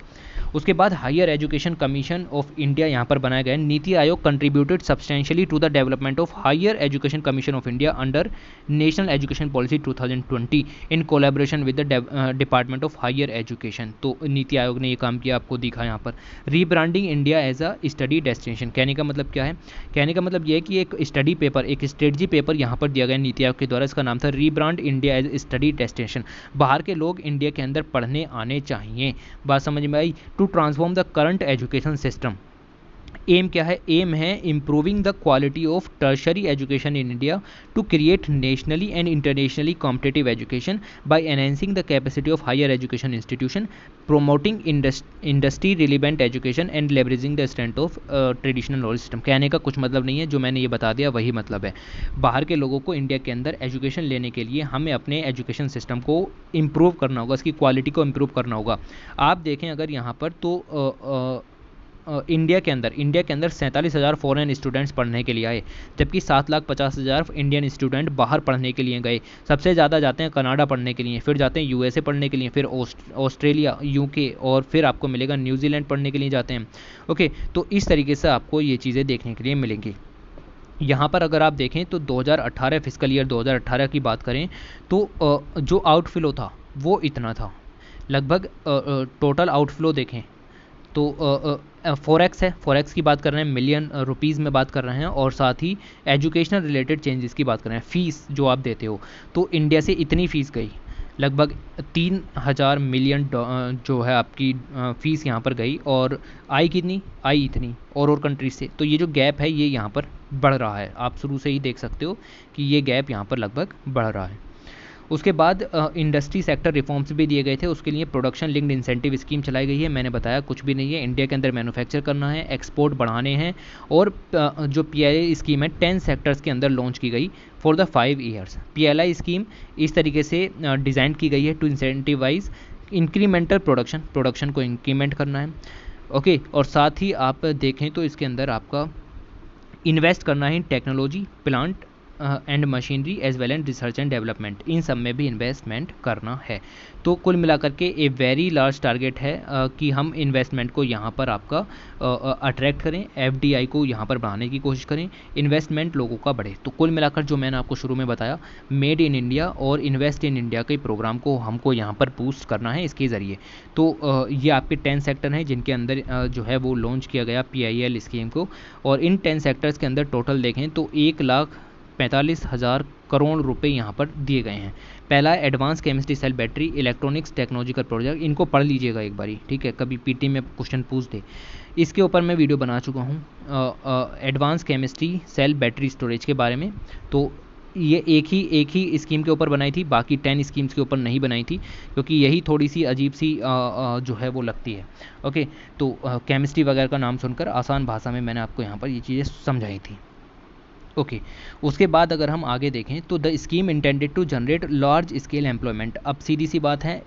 उसके बाद higher education commission of India यहाँ पर बनाया गया है. नीति Aayog contributed substantially to the development of higher education commission of India under national education policy 2020 in collaboration with the department of higher education. तो नीति आयोग ने ये काम किया, आपको दिखा यहाँ पर. Rebranding India as a study destination. कहने का मतलब क्या है, कहने का मतलब ये है कि एक स्टडी पेपर, एक स्ट्रेटजी पेपर यहाँ पर दिया गया नीति आयोग के द्वारा. इसका नाम था rebrand India as study destination. बाहर के लोग इंडिया के अंदर पढ़ने आने चाहिए. बात समझ में आई. To transform the current education system. Aim क्या है, एम है improving the quality of tertiary education in India to create nationally and internationally competitive education by enhancing the capacity of higher education institution, promoting industry relevant education and leveraging the strength of traditional knowledge system. कहने का कुछ मतलब नहीं है, जो मैंने ये बता दिया वही मतलब है. बाहर के लोगों को इंडिया के अंदर एजुकेशन लेने के लिए हमें अपने एजुकेशन सिस्टम को इम्प्रूव करना होगा, इसकी क्वालिटी को इम्प्रूव करना होगा. आप देखें अगर यहाँ पर तो इंडिया के अंदर 47,000 फॉरेन स्टूडेंट्स पढ़ने के लिए आए, जबकि 7,50,000 इंडियन स्टूडेंट बाहर पढ़ने के लिए गए. सबसे ज़्यादा जाते हैं कनाडा पढ़ने के लिए, फिर जाते हैं USA पढ़ने के लिए, फिर ऑस्ट्रेलिया, UK, और फिर आपको मिलेगा न्यूजीलैंड पढ़ने के लिए जाते हैं. ओके, तो इस तरीके से आपको ये चीज़ें देखने के लिए मिलेंगी. यहाँ पर अगर आप देखें तो 2018 फिस्कल ईयर 2018 की बात करें तो जो आउटफ्लो था वो इतना था लगभग. टोटल आउटफ्लो देखें तो फॉरेक्स है, फॉरेक्स की बात कर रहे हैं, मिलियन रुपीज़ में बात कर रहे हैं, और साथ ही एजुकेशनल रिलेटेड चेंजेस की बात कर रहे हैं. फ़ीस जो आप देते हो, तो इंडिया से इतनी फ़ीस गई, लगभग 3,000 मिलियन जो है आपकी फ़ीस यहाँ पर गई, और आई कितनी, आई इतनी और कंट्रीज से. तो ये जो गैप है ये यहाँ पर बढ़ रहा है. आप शुरू से ही देख सकते हो कि ये गैप यहाँ पर लगभग बढ़ रहा है. उसके बाद इंडस्ट्री सेक्टर रिफॉर्म्स भी दिए गए थे, उसके लिए प्रोडक्शन लिंक्ड इंसेंटिव स्कीम चलाई गई है। मैंने बताया कुछ भी नहीं है, इंडिया के अंदर मैन्युफैक्चर करना है, एक्सपोर्ट बढ़ाने हैं। और जो PLI स्कीम है 10 सेक्टर्स के अंदर लॉन्च की गई for the 5 years. PLI scheme इस तरीके से डिज़ाइन की गई है टू इंसेंटिवाइज इंक्रीमेंटल प्रोडक्शन को इंक्रीमेंट करना है। ओके, और साथ ही आप देखें तो इसके अंदर आपका इन्वेस्ट करना है in technology, plant and machinery as well and research and development, इन सब में भी इन्वेस्टमेंट करना है। तो कुल मिलाकर के ए वेरी लार्ज टारगेट है कि हम इन्वेस्टमेंट को यहाँ पर आपका अट्रैक्ट करें, FDI को यहाँ पर बढ़ाने की कोशिश करें, इन्वेस्टमेंट लोगों का बढ़े। तो कुल मिलाकर जो मैंने आपको शुरू में बताया, मेड इन इंडिया और इन्वेस्ट इन इंडिया के प्रोग्राम को हमको यहाँ पर बूस्ट करना है इसके ज़रिए। तो ये आपके 10 सेक्टर हैं जिनके अंदर जो है वो लॉन्च किया गया PIL स्कीम को। और इन 10 सेक्टर्स के अंदर टोटल देखें तो 1,45,000 करोड़ रुपए यहाँ पर दिए गए हैं। पहला है advance chemistry cell battery electronics technological project, इनको पढ़ लीजिएगा एक बारी, ठीक है, कभी PT में क्वेश्चन पूछ दे। इसके ऊपर मैं वीडियो बना चुका हूँ advance chemistry cell battery storage के बारे में। तो ये एक ही स्कीम के ऊपर बनाई थी, बाकी 10 स्कीम्स के ऊपर नहीं बनाई थी, क्योंकि यही थोड़ी सी अजीब सी जो है वो लगती है। ओके, तो केमिस्ट्री वगैरह का नाम सुनकर आसान भाषा में मैंने आपको यहाँ पर ये चीज़ें समझाई थी। ओके, उसके बाद अगर हम आगे देखें तो the scheme intended to generate large scale employment. अब सीधी सी बात है,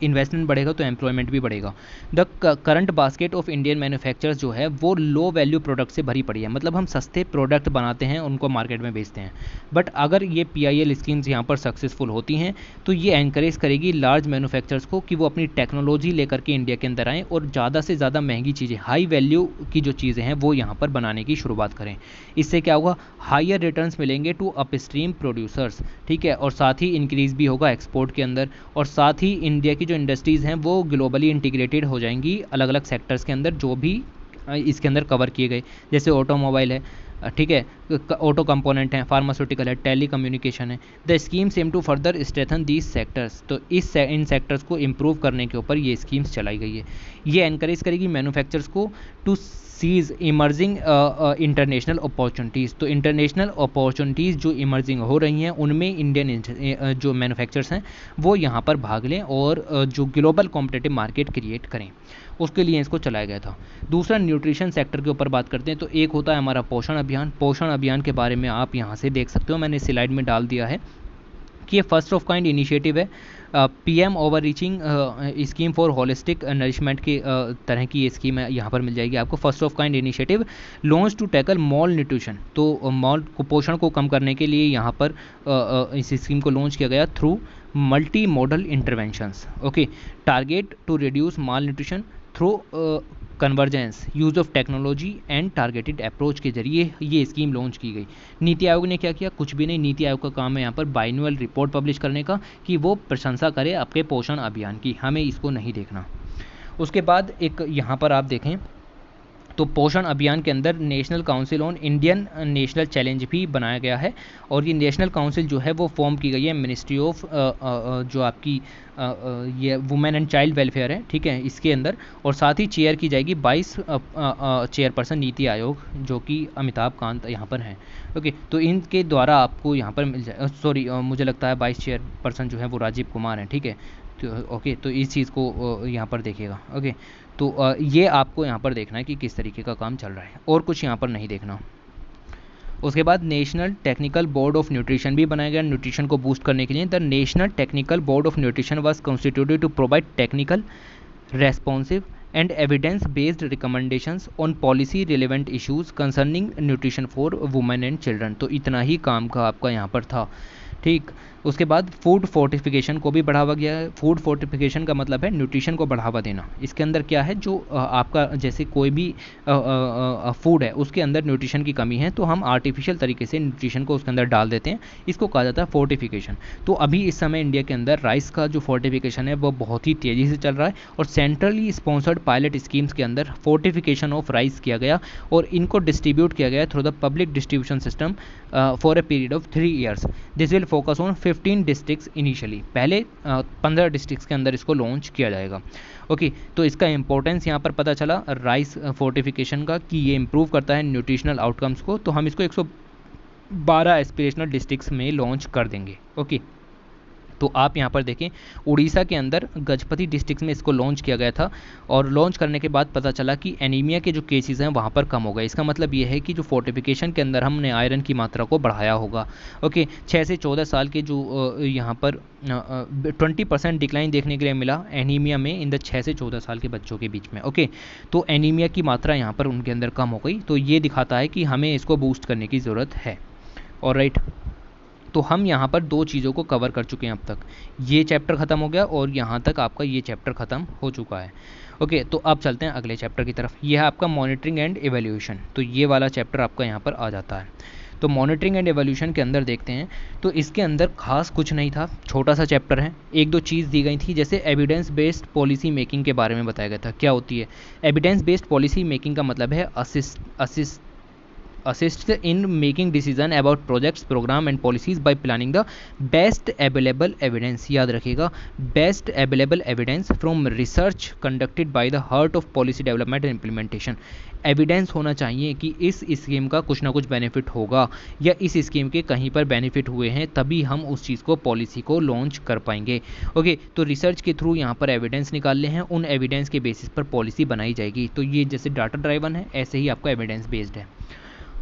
इन्वेस्टमेंट बढ़ेगा तो एम्प्लॉयमेंट भी बढ़ेगा। The current basket of Indian manufacturers जो है वो लो वैल्यू प्रोडक्ट से भरी पड़ी है, मतलब हम सस्ते प्रोडक्ट बनाते हैं, उनको मार्केट में बेचते हैं। बट अगर ये PIL स्कीम्स यहाँ पर सक्सेसफुल होती हैं तो ये एनकरेज करेगी लार्ज मैन्युफैक्चरर्स को कि वो अपनी टेक्नोलॉजी लेकर के इंडिया के अंदर आएँ और ज़्यादा से ज़्यादा महंगी चीज़ें, हाई वैल्यू की जो चीज़ें हैं वो यहाँ पर बनाने की शुरुआत करें। इससे क्या होगा, हायर रिटर्न्स मिलेंगे टू अपस्ट्रीम प्रोड्यूसर्स, ठीक है, और साथ ही इंक्रीज़ भी होगा एक्सपोर्ट के अंदर। और साथ ही इंडिया की जो इंडस्ट्रीज़ हैं वो ग्लोबली इंटीग्रेटेड हो जाएंगी अलग अलग सेक्टर्स के अंदर जो भी इसके अंदर कवर किए गए, जैसे ऑटोमोबाइल है, ठीक है, ऑटो कंपोनेंट है, फार्मास्यूटिकल है, टेली कम्युनिकेशन है। The scheme same to further strengthen these sectors. तो इन सेक्टर्स को इम्प्रूव करने के ऊपर ये स्कीम्स चलाई गई है। ये एनकरेज करेगी मैन्युफैक्चरर्स को to seize emerging international opportunities. तो इंटरनेशनल अपॉर्चुनिटीज़ जो इमर्जिंग हो रही हैं उनमें इंडियन जो मैन्युफैक्चरर्स हैं वो यहाँ पर भाग लें और जो ग्लोबल कॉम्पिटिटिव मार्केट क्रिएट करें, उसके लिए इसको चलाया गया था। दूसरा न्यूट्रिशन सेक्टर के ऊपर बात करते हैं, तो एक होता है हमारा पोषण अभियान। पोषण अभियान के बारे में आप यहाँ से देख सकते हो, मैंने स्लाइड में डाल दिया है कि ये फर्स्ट ऑफ काइंड इनिशिएटिव है। PM over reaching scheme for holistic nourishment की तरह की ये स्कीम है, यहाँ पर मिल जाएगी आपको। First of kind initiative launch to tackle malnutrition. तो मॉल कुपोषण को कम करने के लिए यहाँ पर इस स्कीम को लॉन्च किया गया through multi modal interventions. Okay, target to reduce malnutrition through convergence, use of technology and targeted approach के जरिए ये स्कीम लॉन्च की गई। नीति आयोग ने क्या किया, कुछ भी नहीं। नीति आयोग का काम है यहाँ पर बाइनुअल रिपोर्ट पब्लिश करने का कि वो प्रशंसा करे आपके पोषण अभियान की, हमें इसको नहीं देखना। उसके बाद एक यहाँ पर आप देखें तो पोषण अभियान के अंदर national council on Indian national challenge भी बनाया गया है। और ये नेशनल काउंसिल जो है वो फॉर्म की गई है मिनिस्ट्री ऑफ जो आपकी ये वुमेन एंड चाइल्ड वेलफेयर है, ठीक है, इसके अंदर। और साथ ही चेयर की जाएगी 22 चेयरपर्सन नीति आयोग जो कि अमिताभ कांत यहाँ पर हैं। ओके, तो इनके द्वारा आपको यहाँ पर मिल जाए, सॉरी मुझे लगता है 22 चेयरपर्सन जो है वो राजीव कुमार हैं, ठीक है। तो ओके, तो इस चीज़ को यहाँ पर देखिएगा। ओके, तो ये आपको यहाँ पर देखना है कि किस तरीके का काम चल रहा है, और कुछ यहाँ पर नहीं देखना। उसके बाद national technical board of nutrition भी बनाया गया न्यूट्रिशन को बूस्ट करने के लिए। The national technical board of nutrition was constituted to provide technical, responsive and evidence based recommendations on policy relevant issues concerning nutrition for women and children. तो इतना ही काम का आपका यहाँ पर था, ठीक। उसके बाद फूड फोर्टिफिकेशन को भी बढ़ावा गया है। फूड फोर्टिफिकेशन का मतलब है न्यूट्रिशन को बढ़ावा देना। इसके अंदर क्या है, जो आपका जैसे कोई भी फूड है उसके अंदर न्यूट्रिशन की कमी है तो हम आर्टिफिशियल तरीके से न्यूट्रिशन को उसके अंदर डाल देते हैं, इसको कहा जाता है फोर्टिफिकेशन। तो अभी इस समय इंडिया के अंदर राइस का जो फोर्टिफिकेशन है वो बहुत ही तेज़ी से चल रहा है और सेंट्रली स्पॉन्सर्ड पायलट स्कीम्स के अंदर फोर्टिफिकेशन ऑफ राइस किया गया और इनको डिस्ट्रीब्यूट किया गया through the public distribution system for a period of 3 years। This will focus on 15 districts initially. पहले 15 डिस्ट्रिक्ट्स के अंदर इसको लॉन्च किया जाएगा। ओके, तो इसका इंपॉर्टेंस यहाँ पर पता चला राइस फोर्टिफिकेशन का कि ये इंप्रूव करता है न्यूट्रिशनल आउटकम्स को। तो हम इसको 112 एस्पिरेशनल डिस्ट्रिक्ट्स में लॉन्च कर देंगे। ओके, तो आप यहाँ पर देखें, उड़ीसा के अंदर गजपति डिस्ट्रिक्ट में इसको लॉन्च किया गया था और लॉन्च करने के बाद पता चला कि एनीमिया के जो केसेस हैं वहाँ पर कम हो गए। इसका मतलब ये है कि जो फोर्टिफिकेशन के अंदर हमने आयरन की मात्रा को बढ़ाया होगा। ओके, 6 से 14 साल के जो यहाँ पर 20% डिक्लाइन देखने के लिए मिला एनीमिया में इन द 6 से 14 साल के बच्चों के बीच में। ओके, तो एनीमिया की मात्रा यहाँ पर उनके अंदर कम हो गई, तो ये दिखाता है कि हमें इसको बूस्ट करने की ज़रूरत है। ऑलराइट, तो हम यहाँ पर 2 चीज़ों को कवर कर चुके हैं अब तक। ये चैप्टर ख़त्म हो गया और यहाँ तक आपका ये चैप्टर ख़त्म हो चुका है। ओके, तो अब चलते हैं अगले चैप्टर की तरफ। ये है आपका मॉनिटरिंग एंड एवेल्यूशन। तो ये वाला चैप्टर आपका यहाँ पर आ जाता है। तो मॉनिटरिंग एंड एवेल्यूशन के अंदर देखते हैं, तो इसके अंदर खास कुछ नहीं था, छोटा सा चैप्टर है। 1-2 चीज़ दी गई थी, जैसे एविडेंस बेस्ड पॉलिसी मेकिंग के बारे में बताया गया था। क्या होती है एविडेंस बेस्ड पॉलिसी मेकिंग? का मतलब है assists in making decision about projects, program and policies by planning the best available evidence। याद रखिएगा, best available evidence from research conducted by the heart of policy development and implementation। Evidence होना चाहिए कि इस scheme का कुछ ना कुछ बेनिफिट होगा या इस स्कीम के कहीं पर बेनिफिट हुए हैं, तभी हम उस चीज़ को पॉलिसी को लॉन्च कर पाएंगे। ओके, तो रिसर्च के थ्रू यहाँ पर एविडेंस निकालने हैं, उन एविडेंस के बेसिस पर पॉलिसी बनाई जाएगी। तो ये जैसे डाटा ड्राइवन है, ऐसे ही आपका एविडेंस बेस्ड है।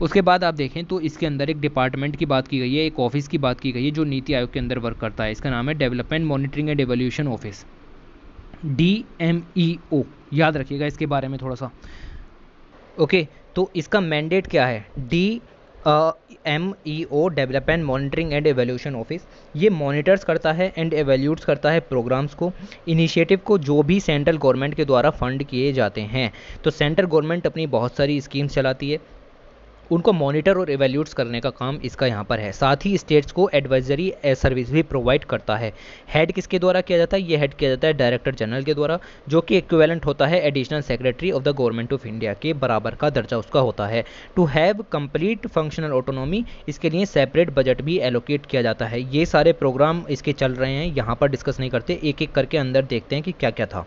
उसके बाद आप देखें तो इसके अंदर एक डिपार्टमेंट की बात की गई है, एक ऑफिस की बात की गई है जो नीति आयोग के अंदर वर्क करता है। इसका नाम है development monitoring and evolution office, DMEO। याद रखिएगा इसके बारे में थोड़ा सा। ओके, तो इसका मैंडेट क्या है? DMEO development monitoring and evolution office. ये मॉनिटर्स करता है एंड एवेल्यूट्स करता है प्रोग्राम्स को, इनिशिएटिव को, जो भी सेंट्रल गवर्नमेंट के द्वारा फंड किए जाते हैं। तो सेंट्रल गवर्नमेंट अपनी बहुत सारी स्कीम्स चलाती है, उनको मॉनिटर और एवेल्यूट्स करने का काम इसका यहाँ पर है। साथ ही स्टेट्स को एडवाइजरी सर्विस भी प्रोवाइड करता है। हेड किसके द्वारा किया जाता है? ये हेड किया जाता है डायरेक्टर जनरल के द्वारा, जो कि इक्विवेलेंट होता है additional secretary of the government of India के बराबर का दर्जा उसका होता है। To have complete functional autonomy, इसके लिए सेपरेट बजट भी एलोकेट किया जाता है। ये सारे प्रोग्राम इसके चल रहे हैं, यहाँ पर डिस्कस नहीं करते, एक एक करके अंदर देखते हैं कि क्या क्या था।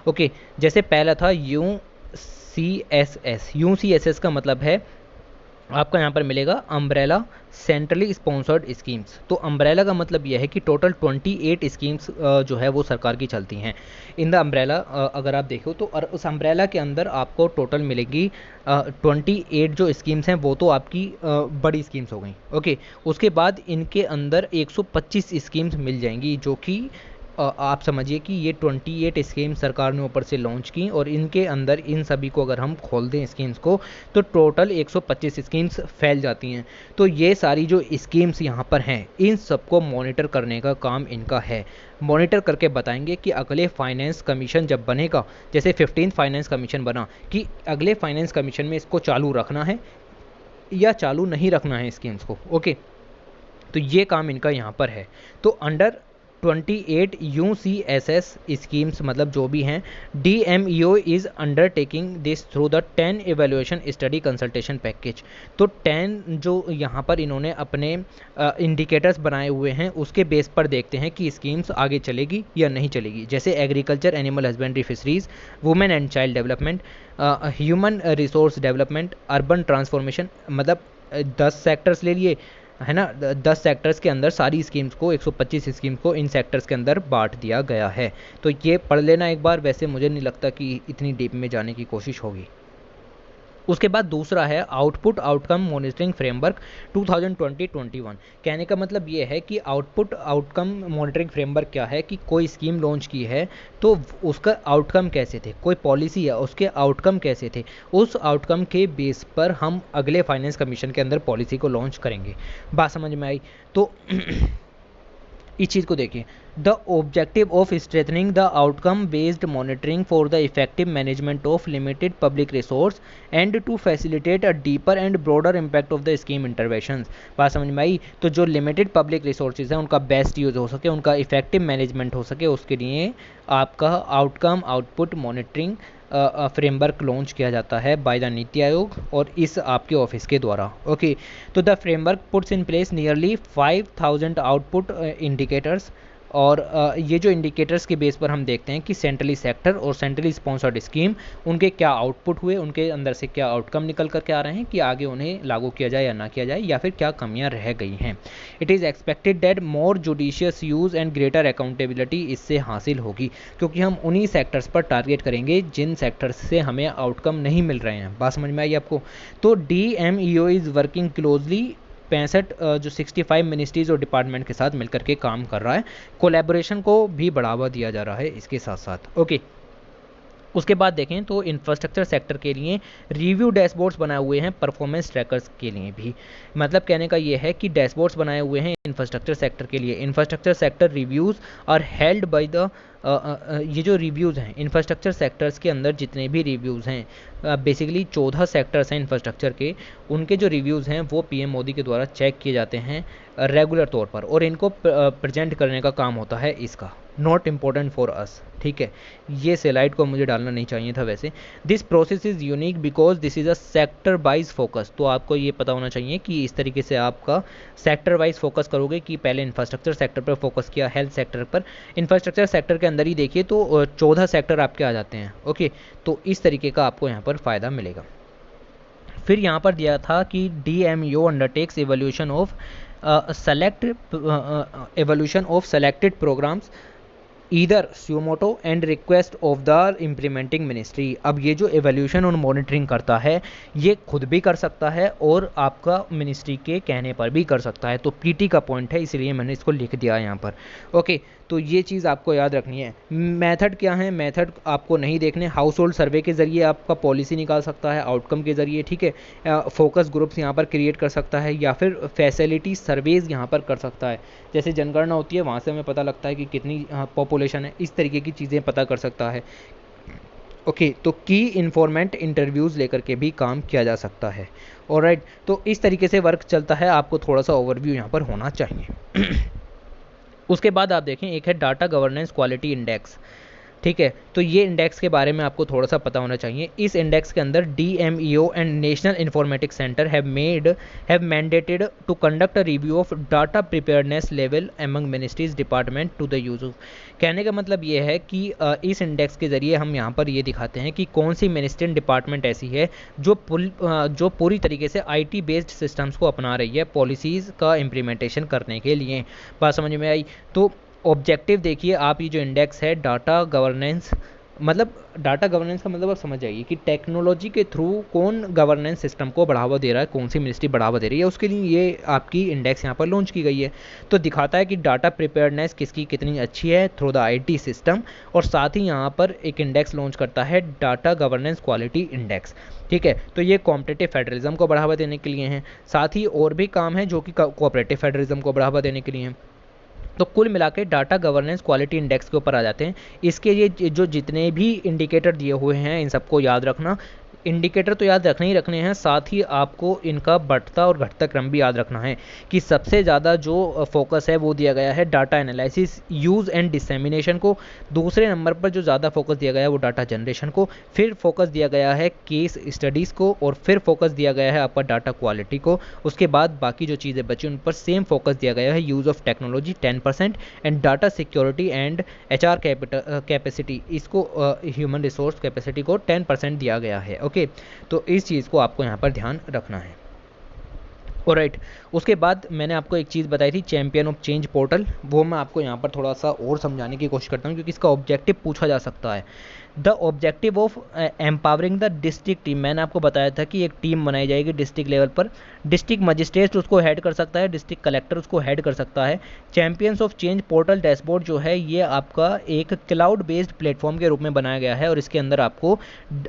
ओके, जैसे पहला था UCSS। UCSS का मतलब है आपका यहाँ पर मिलेगा अम्ब्रेला सेंट्रली स्पॉन्सर्ड स्कीम्स। तो अम्ब्रेला का मतलब यह है कि टोटल 28 स्कीम्स जो है वो सरकार की चलती हैं। इन द अम्ब्रेला अगर आप देखो तो उस अम्ब्रेला के अंदर आपको टोटल मिलेगी 28 जो स्कीम्स हैं, वो तो आपकी बड़ी स्कीम्स हो गई। ओके, उसके बाद इनके अंदर 125 स्कीम्स मिल जाएंगी, जो कि आप समझिए कि ये 28 स्कीम सरकार ने ऊपर से लॉन्च की, और इनके अंदर इन सभी को अगर हम खोल दें स्कीम्स को, तो टोटल 125 स्कीम्स फैल जाती हैं। तो ये सारी जो स्कीम्स यहाँ पर हैं, इन सबको मॉनिटर करने का काम इनका है। मॉनिटर करके बताएंगे कि अगले फाइनेंस कमीशन जब बनेगा, जैसे 15th फाइनेंस कमीशन बना, कि अगले फाइनेंस कमीशन में इसको चालू रखना है या चालू नहीं रखना है स्कीम्स को। ओके, तो ये काम इनका यहाँ पर है। तो अंडर 28 UCSS स्कीम्स मतलब जो भी हैं, DMEO is undertaking this through the 10 evaluation study consultation package. तो 10 जो यहाँ पर इन्होंने अपने इंडिकेटर्स बनाए हुए हैं, उसके बेस पर देखते हैं कि स्कीम्स आगे चलेगी या नहीं चलेगी। जैसे agriculture, animal husbandry, fisheries, women and child development, human resource development, urban transformation, मतलब 10 सेक्टर्स ले लिए, है ना। 10 सेक्टर्स के अंदर सारी स्कीम्स को, 125 स्कीम्स को इन सेक्टर्स के अंदर बांट दिया गया है। तो ये पढ़ लेना एक बार, वैसे मुझे नहीं लगता कि इतनी डीप में जाने की कोशिश होगी। उसके बाद दूसरा है आउटपुट आउटकम मॉनिटरिंग फ्रेमवर्क 2020-21। कहने का मतलब ये है कि आउटपुट आउटकम मॉनिटरिंग फ्रेमवर्क क्या है, कि कोई स्कीम लॉन्च की है तो उसका आउटकम कैसे थे, कोई पॉलिसी है उसके आउटकम कैसे थे, उस आउटकम के बेस पर हम अगले फाइनेंस कमीशन के अंदर पॉलिसी को लॉन्च करेंगे। बात समझ में आई? तो इस चीज़ को देखिए, the objective of strengthening the outcome based monitoring for the effective management of limited public resource and to facilitate a deeper and broader impact of the scheme interventions. बात समझ में आई? तो जो लिमिटेड पब्लिक रिसोर्सेज हैं उनका best use हो सके, उनका इफेक्टिव मैनेजमेंट हो सके, उसके लिए आपका outcome output monitoring framework launch किया जाता है बाय द नीति आयोग और इस आपके ऑफिस के द्वारा। ओके, तो the framework puts in place nearly 5000 output indicators और ये जो इंडिकेटर्स के बेस पर हम देखते हैं कि सेंट्रली सेक्टर और सेंट्रली स्पॉन्सर्ड स्कीम उनके क्या आउटपुट हुए, उनके अंदर से क्या आउटकम निकल कर के आ रहे हैं कि आगे उन्हें लागू किया जाए या ना किया जाए, या फिर क्या कमियां रह गई हैं। It is expected that more judicious use and greater accountability इससे हासिल होगी, क्योंकि हम उन्हीं सेक्टर्स पर टारगेट करेंगे जिन सेक्टर्स से हमें आउटकम नहीं मिल रहे हैं। बात समझ में आई आपको? तो DMEO इज़ वर्किंग क्लोजली 65 जो 65 मिनिस्ट्रीज और डिपार्टमेंट के साथ मिलकर के काम कर रहा है। कोलैबोरेशन को भी बढ़ावा दिया जा रहा है इसके साथ साथ। ओके, उसके बाद देखें तो इंफ्रास्ट्रक्चर सेक्टर के लिए रिव्यू डैशबोर्ड्स बनाए हुए हैं, परफॉर्मेंस ट्रैकर्स के लिए भी। मतलब कहने का ये है कि डैशबोर्ड्स बनाए हुए हैं इंफ्रास्ट्रक्चर सेक्टर के लिए। Infrastructure sector reviews are held by the ये जो रिव्यूज़ हैं इंफ्रास्ट्रक्चर सेक्टर्स के अंदर जितने भी रिव्यूज़ हैं, बेसिकली 14 सेक्टर्स हैं इंफ्रास्ट्रक्चर के, उनके जो रिव्यूज़ हैं वो PM मोदी के द्वारा चेक किए जाते हैं रेगुलर तौर पर, और इनको प्रेजेंट करने का काम होता है इसका। नॉट इम्पोर्टेंट फॉर अस, ठीक है, ये सेलाइट को मुझे डालना नहीं चाहिए था वैसे। This process is unique because this is a sector wise focus. तो आपको ये पता होना चाहिए कि इस तरीके से आपका सेक्टर वाइज फोकस करोगे कि पहले इंफ्रास्ट्रक्चर सेक्टर पर फोकस किया, हेल्थ सेक्टर पर। इंफ्रास्ट्रक्चर सेक्टर के अंदर ही देखिए तो 14 सेक्टर आपके आ जाते हैं। ओके, तो इस तरीके का आपको यहाँ पर फ़ायदा मिलेगा। फिर यहाँ पर दिया था कि DMEO undertakes evolution of selected programs either suo motu and request of the implementing ministry. अब ये जो एवोल्यूशन और मॉनिटरिंग करता है ये खुद भी कर सकता है और आपका मिनिस्ट्री के कहने पर भी कर सकता है। तो PT का पॉइंट है, इसलिए मैंने इसको लिख दिया यहाँ पर। ओके, तो ये चीज़ आपको याद रखनी है। मेथड क्या है? मेथड आपको नहीं देखने। हाउस होल्ड सर्वे के ज़रिए आपका पॉलिसी निकाल सकता है, आउटकम के ज़रिए, ठीक है। फोकस ग्रुप्स यहाँ पर क्रिएट कर सकता है, या फिर फैसिलिटी सर्वेज यहाँ पर कर सकता है। जैसे जनगणना होती है, वहाँ से हमें पता लगता है कि कितनी पॉपुलेशन है, इस तरीके की चीज़ें पता कर सकता है। ओके, तो की इन्फॉर्मेंट इंटरव्यूज़ लेकर के भी काम किया जा सकता है। ऑलराइट, तो इस तरीके से वर्क चलता है, आपको थोड़ा सा ओवरव्यू यहाँ पर होना चाहिए। उसके बाद आप देखें, एक है डाटा गवर्नेंस क्वालिटी इंडेक्स, ठीक है। तो ये इंडेक्स के बारे में आपको थोड़ा सा पता होना चाहिए। इस इंडेक्स के अंदर DMEO and national informatics centre have mandated to conduct a review of data preparedness level among ministries department to the use of. कहने का मतलब ये है कि इस इंडेक्स के ज़रिए हम यहाँ पर ये दिखाते हैं कि कौन सी मिनिस्ट्री डिपार्टमेंट ऐसी है जो पूरी तरीके से IT बेस्ड सिस्टम्स को अपना रही है पॉलिसीज़ का इम्प्लीमेंटेशन करने के लिए। बात समझ में आई? तो ऑब्जेक्टिव देखिए आप, ये जो इंडेक्स है डाटा गवर्नेंस, मतलब डाटा गवर्नेंस का मतलब आप समझ जाइए कि टेक्नोलॉजी के थ्रू कौन गवर्नेंस सिस्टम को बढ़ावा दे रहा है, कौन सी मिनिस्ट्री बढ़ावा दे रही है, उसके लिए ये आपकी इंडेक्स यहाँ पर लॉन्च की गई है। तो दिखाता है कि डाटा प्रिपेयर्डनेस किसकी कितनी अच्छी है थ्रू द IT सिस्टम, और साथ ही यहाँ पर एक इंडेक्स लॉन्च करता है डाटा गवर्नेंस क्वालिटी इंडेक्स, ठीक है। तो ये कॉम्पिटिटिव फेडरलिज्म को बढ़ावा देने के लिए हैं, साथ ही और भी काम है जो कि कोऑपरेटिव फेडरलिज्म को बढ़ावा देने के लिए हैं। तो कुल मिला के डाटा गवर्नेंस क्वालिटी इंडेक्स के ऊपर आ जाते हैं। इसके ये जो जितने भी इंडिकेटर दिए हुए हैं इन सबको याद रखना। इंडिकेटर तो याद रखने ही रखने हैं, साथ ही आपको इनका बढ़ता और घटता क्रम भी याद रखना है कि सबसे ज़्यादा जो फोकस है वो दिया गया है data analysis, use and dissemination को। दूसरे नंबर पर जो ज़्यादा फोकस दिया गया है वो डाटा जनरेशन को, फिर फोकस दिया गया है केस स्टडीज़ को, और फिर फोकस दिया गया है आपका डाटा क्वालिटी को। उसके बाद बाकी जो चीज़ें बची उन पर सेम फोकस दिया गया है। Use of technology 10% and data security and HR capacity, इसको ह्यूमन रिसोर्स कैपेसिटी को 10% दिया गया है। ओके, तो इस चीज़ को आपको यहाँ पर ध्यान रखना है। ऑलराइट, उसके बाद मैंने आपको एक चीज़ बताई थी चैंपियन ऑफ चेंज पोर्टल, वो मैं आपको यहाँ पर थोड़ा सा और समझाने की कोशिश करता हूँ क्योंकि इसका ऑब्जेक्टिव पूछा जा सकता है। The objective of empowering the district team, मैंने आपको बताया था कि एक टीम बनाई जाएगी डिस्ट्रिक्ट लेवल पर। डिस्ट्रिक्ट मजिस्ट्रेट उसको हेड कर सकता है, डिस्ट्रिक्ट कलेक्टर उसको हेड कर सकता है। Champions of change portal dashboard जो है ये आपका एक क्लाउड बेस्ड प्लेटफॉर्म के रूप में बनाया गया है, और इसके अंदर आपको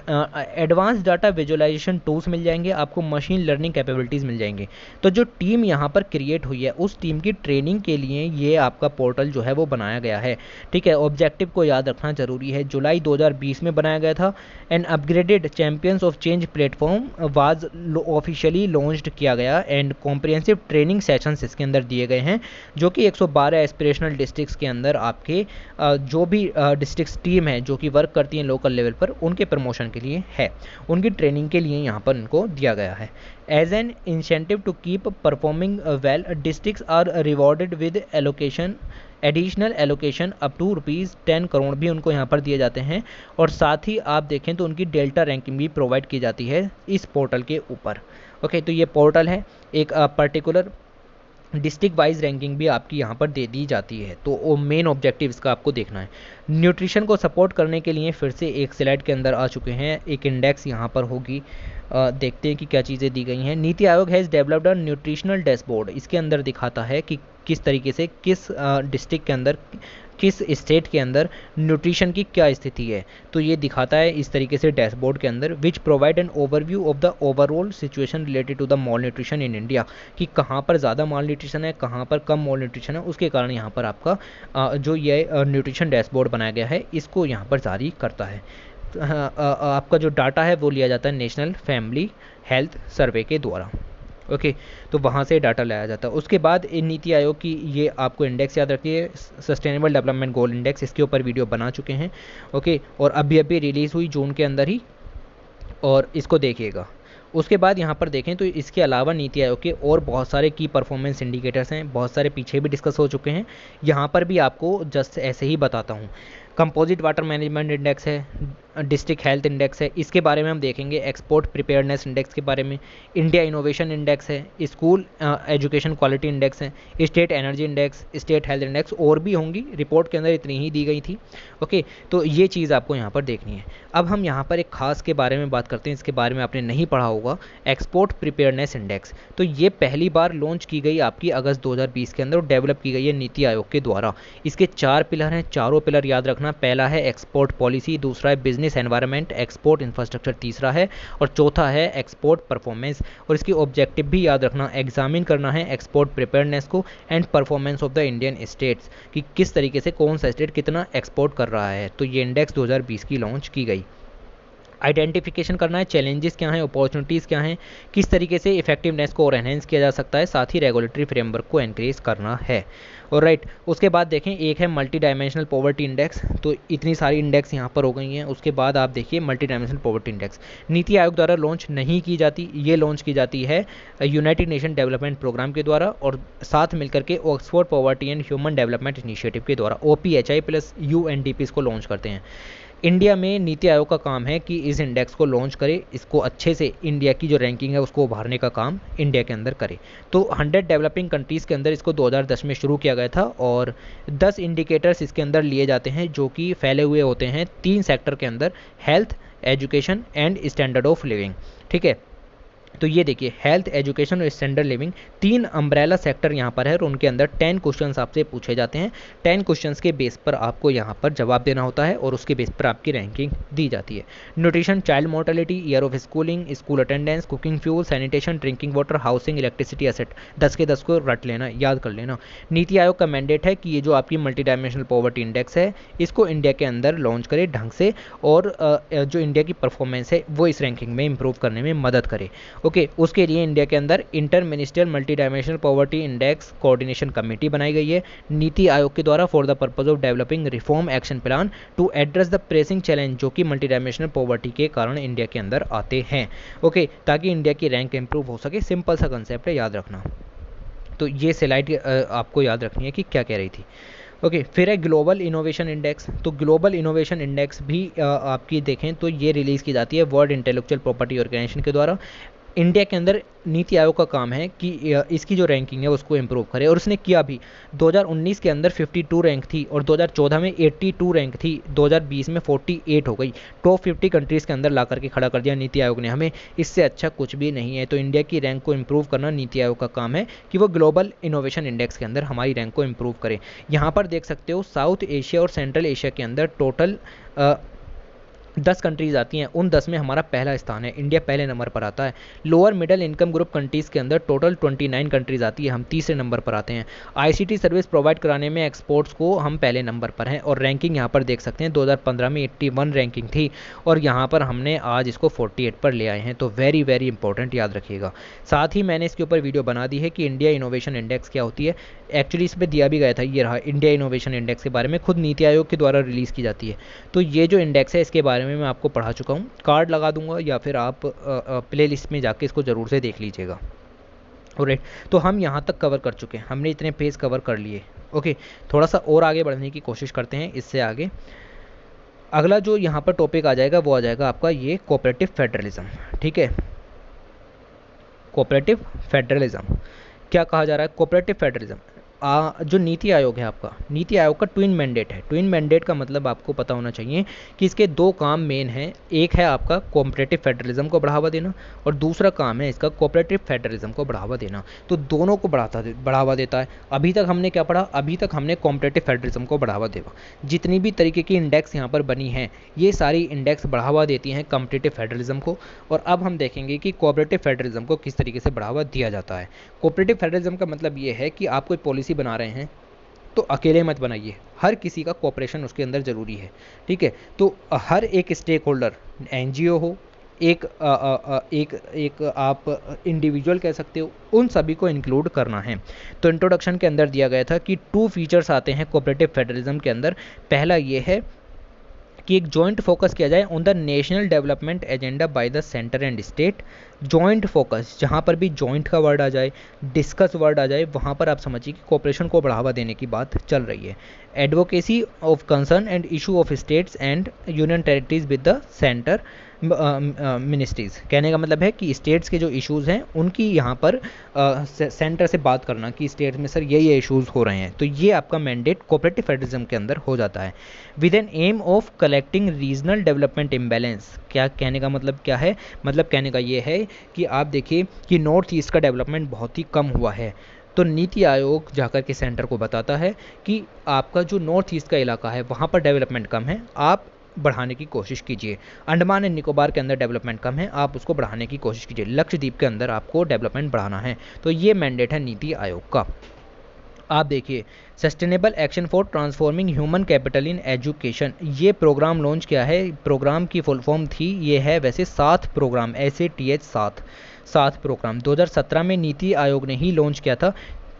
एडवांस डाटा विजुअलाइजेशन टूल्स मिल जाएंगे, आपको मशीन लर्निंग कैपेबिलिटीज़ मिल जाएंगे। तो जो टीम यहाँ पर क्रिएट हुई है उस टीम की ट्रेनिंग के लिए ये आपका पोर्टल जो है वो बनाया गया है, ठीक है। ऑब्जेक्टिव को याद रखना जरूरी है। जुलाई 2020 में बनाया गया था। An upgraded champions of change platform was officially launched किया गया एंड कॉम्प्रिहेंसिव ट्रेनिंग सेशंस इसके अंदर दिए गए हैं, जो कि 112 एस्पिरेशनल डिस्ट्रिक्ट्स के अंदर आपके जो भी डिस्ट्रिक्ट्स टीम है जो कि वर्क करती हैं लोकल लेवल पर, उनके प्रमोशन के लिए है, उनकी ट्रेनिंग के लिए यहाँ पर इनको दिया गया है। As an incentive to keep performing well, districts are rewarded with allocation additional allocation up to ₹10 crore भी उनको यहाँ पर दिए जाते हैं। और साथ ही आप देखें तो उनकी डेल्टा रैंकिंग भी प्रोवाइड की जाती है इस पोर्टल के ऊपर। ओके, तो ये पोर्टल है, एक पर्टिकुलर डिस्ट्रिक्ट वाइज रैंकिंग भी आपकी यहाँ पर दे दी जाती है। तो वो मेन ऑब्जेक्टिव इसका आपको देखना है। न्यूट्रिशन को सपोर्ट करने के लिए फिर से एक स्लाइड के अंदर आ चुके हैं, एक इंडेक्स यहाँ पर होगी। देखते हैं कि क्या चीज़ें दी गई हैं। NITI Aayog has developed a nutritional dashboard, इसके अंदर दिखाता है कि किस तरीके से किस डिस्ट्रिक्ट के अंदर, किस स्टेट के अंदर न्यूट्रिशन की क्या स्थिति है। तो ये दिखाता है इस तरीके से डैशबोर्ड के अंदर, which provide an overview of the overall situation related to the malnutrition in India, कि कहाँ पर ज़्यादा मॉल न्यूट्रिशन है, कहाँ पर कम मॉल न्यूट्रिशन है। उसके कारण यहाँ पर आपका जो ये न्यूट्रिशन डैशबोर्ड बनाया गया है इसको यहाँ पर जारी करता है। आपका जो डाटा है वो लिया जाता है नेशनल फैमिली हेल्थ सर्वे के द्वारा। ओके, तो वहाँ से डाटा लाया जाता है। उसके बाद इन नीति आयोग की ये आपको इंडेक्स याद रखिए, सस्टेनेबल डेवलपमेंट गोल इंडेक्स, इसके ऊपर वीडियो बना चुके हैं। ओके, और अभी अभी रिलीज़ हुई जून के अंदर ही, और इसको देखिएगा। उसके बाद यहाँ पर देखें तो इसके अलावा नीति आयोग के और बहुत सारे की परफॉर्मेंस इंडिकेटर्स हैं, बहुत सारे पीछे भी डिस्कस हो चुके हैं, यहाँ पर भी आपको जस्ट ऐसे ही बताता हूँ। कंपोजिट वाटर मैनेजमेंट इंडेक्स है, डिस्ट्रिक्ट हेल्थ इंडेक्स है, इसके बारे में हम देखेंगे। एक्सपोर्ट प्रिपेयरनेस इंडेक्स के बारे में, इंडिया इनोवेशन इंडेक्स है, स्कूल एजुकेशन क्वालिटी इंडेक्स है, state energy index, state health index, और भी होंगी, रिपोर्ट के अंदर इतनी ही दी गई थी। ओके, तो ये चीज़ आपको यहाँ पर देखनी है। अब हम यहाँ पर एक खास के बारे में बात करते हैं, इसके बारे में आपने नहीं पढ़ा होगा, एक्सपोर्ट प्रिपेयरनेस इंडेक्स। तो ये पहली बार लॉन्च की गई आपकी अगस्त 2020 के अंदर, और डेवलप की गई है नीति आयोग के द्वारा। इसके 4 पिलर हैं, चारों पिलर याद रखना। पहला है एक्सपोर्ट पॉलिसी, दूसरा है बिजनेस एनवायरनमेंट, एक्सपोर्ट इंफ्रास्ट्रक्चर तीसरा है, और चौथा है एक्सपोर्ट परफॉर्मेंस। और इसकी ऑब्जेक्टिव भी याद रखना, एग्जामिन करना है एक्सपोर्ट प्रिपेयरनेस को and performance of the Indian states, कि किस तरीके से कौन सा स्टेट कितना एक्सपोर्ट कर रहा है। तो ये इंडेक्स 2020 की लॉन्च की गई। आइडेंटिफिकेशन करना है, चैलेंजेस क्या हैं, अपॉर्चुनिटीज़ क्या हैं, किस तरीके से इफेक्टिवनेस को और एनहेंस किया जा सकता है, साथ ही रेगुलेटरी फ्रेमवर्क को एनकरेज करना है। और राइट, उसके बाद देखें, एक है मल्टी डायमेंशनल पॉवर्टी इंडेक्स। तो इतनी सारी इंडेक्स यहाँ पर हो गई हैं। उसके बाद आप देखिए multi dimensional poverty index NITI Aayog द्वारा लॉन्च नहीं की जाती, ये लॉन्च की जाती है यूनाइटेड नेशन डेवलपमेंट प्रोग्राम के द्वारा, और साथ मिलकर के Oxford poverty and human development initiative के द्वारा, OPHI प्लस UNDP इसको लॉन्च करते हैं। इंडिया में नीति आयोग का काम है कि इस इंडेक्स को लॉन्च करे, इसको अच्छे से इंडिया की जो रैंकिंग है उसको उभारने का काम इंडिया के अंदर करे। तो 100 डेवलपिंग कंट्रीज़ के अंदर इसको 2010 में शुरू किया गया था, और 10 इंडिकेटर्स इसके अंदर लिए जाते हैं जो कि फैले हुए होते हैं 3 सेक्टर के अंदर, health, education and standard of living. ठीक है, तो ये देखिए हेल्थ, एजुकेशन और स्टैंडर्ड लिविंग 3 अम्ब्रेला सेक्टर यहाँ पर है, और उनके अंदर 10 क्वेश्चंस आपसे पूछे जाते हैं। 10 क्वेश्चंस के बेस पर आपको यहाँ पर जवाब देना होता है, और उसके बेस पर आपकी रैंकिंग दी जाती है। Nutrition, child mortality, year of schooling, school attendance, cooking fuel, sanitation, drinking water, housing, electricity, asset, 10 के 10 को रट लेना, याद कर लेना। नीति आयोग का मैंडेट है कि ये जो आपकी मल्टी डायमेंशनल पॉवर्टी इंडेक्स है इसको इंडिया के अंदर लॉन्च करे ढंग से, और जो इंडिया की परफॉर्मेंस है वो इस रैंकिंग में इंप्रूव करने में मदद करे। ओके, उसके लिए इंडिया के अंदर inter ministerial multi dimensional poverty index coordination committee बनाई गई है नीति आयोग के द्वारा, for the purpose of developing reform action plan to address the pressing challenge जो कि मल्टी डायमेंशनल पॉवर्टी के कारण इंडिया के अंदर आते हैं। ओके, ताकि इंडिया की रैंक इंप्रूव हो सके। सिंपल सा कंसेप्ट है, याद रखना। तो ये स्लाइड आपको याद रखनी है कि क्या कह रही थी। ओके, फिर है ग्लोबल इनोवेशन इंडेक्स। तो ग्लोबल इनोवेशन इंडेक्स भी आपकी देखें तो ये रिलीज़ की जाती है वर्ल्ड इंटेलेक्चुअल प्रॉपर्टी ऑर्गेनाइजेशन के द्वारा। इंडिया के अंदर नीति आयोग का काम है कि इसकी जो रैंकिंग है उसको इम्प्रूव करे, और उसने किया भी। 2019 के अंदर 52 रैंक थी, और 2014 में 82 रैंक थी, 2020 में 48 हो गई। टॉप 50 कंट्रीज़ के अंदर ला करके खड़ा कर दिया नीति आयोग ने हमें। इससे अच्छा कुछ भी नहीं है। तो इंडिया की रैंक को इम्प्रूव करना नीति आयोग का काम है कि वो ग्लोबल इनोवेशन इंडेक्स के अंदर हमारी रैंक को इम्प्रूव करे। यहाँ पर देख सकते हो साउथ एशिया और सेंट्रल एशिया के अंदर टोटल 10 कंट्रीज़ आती हैं। उन 10 में हमारा पहला स्थान है, इंडिया पहले नंबर पर आता है। Lower middle income group countries के अंदर टोटल 29 कंट्रीज़ आती है, हम तीसरे नंबर पर आते हैं। ICT सर्विस प्रोवाइड कराने में एक्सपोर्ट्स को हम पहले नंबर पर हैं, और रैंकिंग यहाँ पर देख सकते हैं 2015 में 81 रैंकिंग थी, और यहाँ पर हमने आज इसको 48 पर ले आए हैं। तो वेरी वेरी इंपॉर्टेंट, याद रखिएगा। साथ ही मैंने इसके ऊपर वीडियो बना दी है कि इंडिया इनोवेशन इंडेक्स क्या होती है। एक्चुअली इस पर दिया भी गया था, ये रहा इंडिया इनोवेशन इंडेक्स के बारे में, खुद नीति आयोग के द्वारा रिलीज़ की जाती है। तो ये जो इंडेक्स है इसके बारे में मैं आपको पढ़ा चुका हूँ, कार्ड लगा दूंगा, या फिर आप प्ले लिस्ट में जाके इसको ज़रूर से देख लीजिएगा। ऑलराइट, तो हम यहाँ तक कवर कर चुके हैं, हमने इतने पेज कवर कर लिए। ओके, थोड़ा सा और आगे बढ़ने की कोशिश करते हैं इससे आगे। अगला जो यहाँ पर टॉपिक आ जाएगा वो आ जाएगा आपका ये कोऑपरेटिव फेडरलिज्म। ठीक है, कोऑपरेटिव फेडरलिज्म क्या कहा जा रहा है? कोऑपरेटिव फेडरलिज्म जो नीति आयोग है आपका, नीति आयोग का ट्विन मैंडेट है। ट्विन मैंडेट का मतलब आपको पता होना चाहिए कि इसके दो काम मेन हैं। एक है आपका कोऑपरेटिव फेडरलिज्म को बढ़ावा देना और दूसरा काम है इसका कोऑपरेटिव फेडरलिज्म को बढ़ावा देना। तो दोनों को बढ़ावा देता है। अभी तक हमने क्या पढ़ा? अभी तक हमने कोऑपरेटिव फेडरलिज्म को बढ़ावा देगा। जितनी भी तरीके की इंडेक्स यहाँ पर बनी हैं ये सारी इंडेक्स बढ़ावा देती हैं कॉम्पिटिटिव फेडरलिज्म को। और अब हम देखेंगे कि कोऑपरेटिव फेडरलिज्म को किस तरीके से बढ़ावा दिया जाता है। कोऑपरेटिव फेडरलिज्म का मतलब ये है कि आप कोई पॉलिसी बना रहे हैं तो अकेले मत बनाइए, हर किसी का कोऑपरेशन उसके अंदर ज़रूरी है। ठीक है, तो हर एक स्टेक होल्डर, एनजीओ हो, एक आप इंडिविजुअल कह सकते हो, उन सभी को इंक्लूड करना है। तो इंट्रोडक्शन के अंदर दिया गया था कि 2 फीचर्स आते हैं कोऑपरेटिव फेडरलिज्म के अंदर। पहला ये है कि एक जॉइंट फोकस किया जाए on the national development agenda by the centre and state. Joint focus, जहाँ पर भी जॉइंट का वर्ड आ जाए, डिस्कस वर्ड आ जाए, वहाँ पर आप समझिए कि कोऑपरेशन को बढ़ावा देने की बात चल रही है। Advocacy of concern and issue of states and union territories with the centre ministries. कहने का मतलब है कि स्टेट्स के जो इश्यूज़ हैं उनकी यहाँ पर सेंटर से बात करना कि स्टेट में सर ये इश्यूज़ हो रहे हैं। तो ये आपका मैंडेट कोऑपरेटिव फेडरलिज्म के अंदर हो जाता है। With an aim of collecting regional development imbalance. क्या कहने का मतलब क्या है? मतलब कहने का ये है कि आप देखिए कि नॉर्थ ईस्ट का डेवलपमेंट बहुत ही कम हुआ है। तो नीति आयोग जाकर के सेंटर को बताता है कि आपका जो नॉर्थ ईस्ट का इलाका है वहाँ पर डेवलपमेंट कम है, आप बढ़ाने की कोशिश कीजिए। अंडमान एंड निकोबार के अंदर डेवलपमेंट कम है, आप उसको बढ़ाने की कोशिश कीजिए। लक्षद्वीप के अंदर आपको डेवलपमेंट बढ़ाना है। तो ये मैंडेट है नीति आयोग का। आप देखिए, sustainable action for transforming human capital in education, ये प्रोग्राम लॉन्च किया है। प्रोग्राम की फुल फॉर्म थी, ये है वैसे 7 प्रोग्राम, SATH 7 प्रोग्राम 2017 में नीति आयोग ने ही लॉन्च किया था।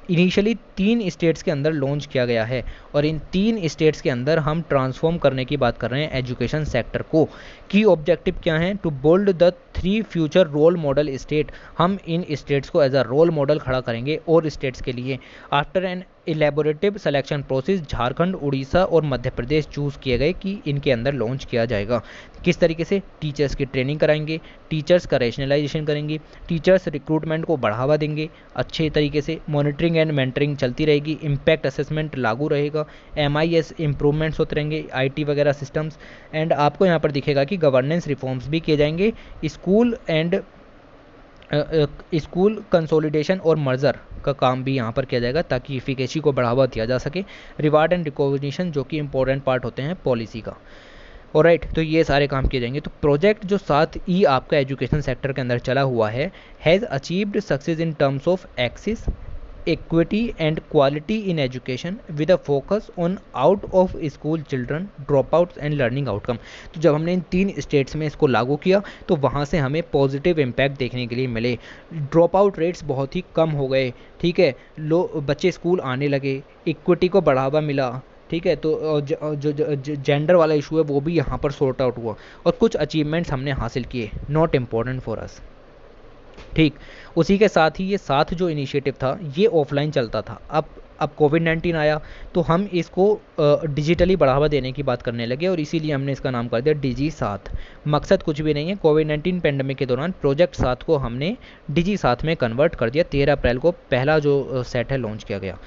इनिशियली 3 स्टेट्स के अंदर लॉन्च किया गया है और इन 3 स्टेट्स के अंदर हम ट्रांसफॉर्म करने की बात कर रहे हैं एजुकेशन सेक्टर को। की ऑब्जेक्टिव क्या है? To build the 3 future role model state. हम इन स्टेट्स को एज अ रोल मॉडल खड़ा करेंगे और स्टेट्स के लिए। After an elaborative selection process Jharkhand, Orissa और मध्य प्रदेश चूज़ किए गए कि इनके अंदर लॉन्च किया जाएगा। किस तरीके से? टीचर्स की ट्रेनिंग कराएंगे, टीचर्स का रैशनलाइजेशन करेंगे, टीचर्स रिक्रूटमेंट को बढ़ावा देंगे अच्छे तरीके से, मॉनिटरिंग एंड मेंटरिंग चलती रहेगी, इम्पैक्ट असेसमेंट लागू रहेगा, MIS इंप्रूवमेंट्स होते रहेंगे, IT वगैरह सिस्टम्स। एंड आपको यहाँ पर दिखेगा कि गवर्नेंस रिफॉर्म्स भी किए जाएंगे। स्कूल कंसोलिडेशन और मर्जर का काम भी यहाँ पर किया जाएगा ताकि इफिकेसी को बढ़ावा दिया जा सके। रिवार्ड एंड रिकॉग्निशन जो कि इंपॉर्टेंट पार्ट होते हैं पॉलिसी का। ऑलराइट, तो ये सारे काम किए जाएंगे। तो प्रोजेक्ट जो 7E आपका एजुकेशन सेक्टर के अंदर चला हुआ है, has achieved success in terms of access, equity and quality in education with a focus on out of school children dropouts and learning outcome। तो जब हमने इन 3 स्टेट्स में इसको लागू किया तो वहाँ से हमें पॉजिटिव इम्पैक्ट देखने के लिए मिले। ड्रॉप आउट रेट्स बहुत ही कम हो गए। ठीक है, बच्चे स्कूल आने लगे, इक्विटी को बढ़ावा मिला। ठीक है, तो जो जेंडर वाला इशू है वो भी यहाँ पर सॉर्ट आउट हुआ और कुछ अचीवमेंट्स हमने हासिल किए, नॉट इम्पॉर्टेंट फॉर अस। ठीक, उसी के साथ ही ये 7 जो इनिशिएटिव था ये ऑफलाइन चलता था। अब कोविड-19 आया तो हम इसको डिजिटली बढ़ावा देने की बात करने लगे और इसीलिए हमने इसका नाम कर दिया डिजी 7। मकसद कुछ भी नहीं है, कोविड-19 पेंडेमिक के दौरान प्रोजेक्ट 7 को हमने डिजी 7 में कन्वर्ट कर दिया। 13 अप्रैल को पहला जो सेट है लॉन्च किया गया।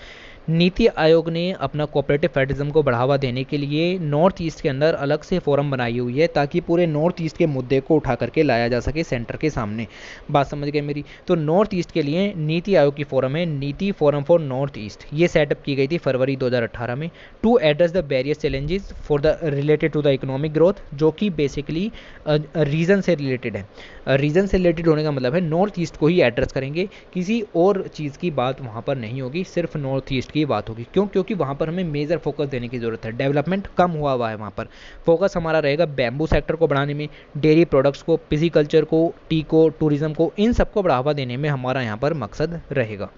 नीति आयोग ने अपना कोऑपरेटिव फेडरलिज्म को बढ़ावा देने के लिए नॉर्थ ईस्ट के अंदर अलग से फोरम बनाई हुई है ताकि पूरे नॉर्थ ईस्ट के मुद्दे को उठा करके लाया जा सके सेंटर के सामने। बात समझ गए मेरी? तो नॉर्थ ईस्ट के लिए नीति आयोग की फोरम है, Niti forum for north east. ये सेटअप की गई थी फरवरी 2018 में to address the various challenges for the related to the economic growth, जो कि बेसिकली रीजन से रिलेटेड है। रीजन से रिलेटेड होने का मतलब है नॉर्थ ईस्ट को ही एड्रेस करेंगे, किसी और चीज़ की बात वहाँ पर नहीं होगी, सिर्फ नॉर्थ ईस्ट की बात होगी। क्यों? क्योंकि वहाँ पर हमें मेजर फोकस देने की ज़रूरत है। डेवलपमेंट कम हुआ है वहाँ पर। फोकस हमारा रहेगा बैम्बू सेक्टर को बढ़ाने में, डेयरी प्रोडक्ट्स को, पिसिकल्चर को, टी को, टूरिज्म को, इन सबको बढ़ावा देने में हमारा यहाँ पर मकसद रहेगा।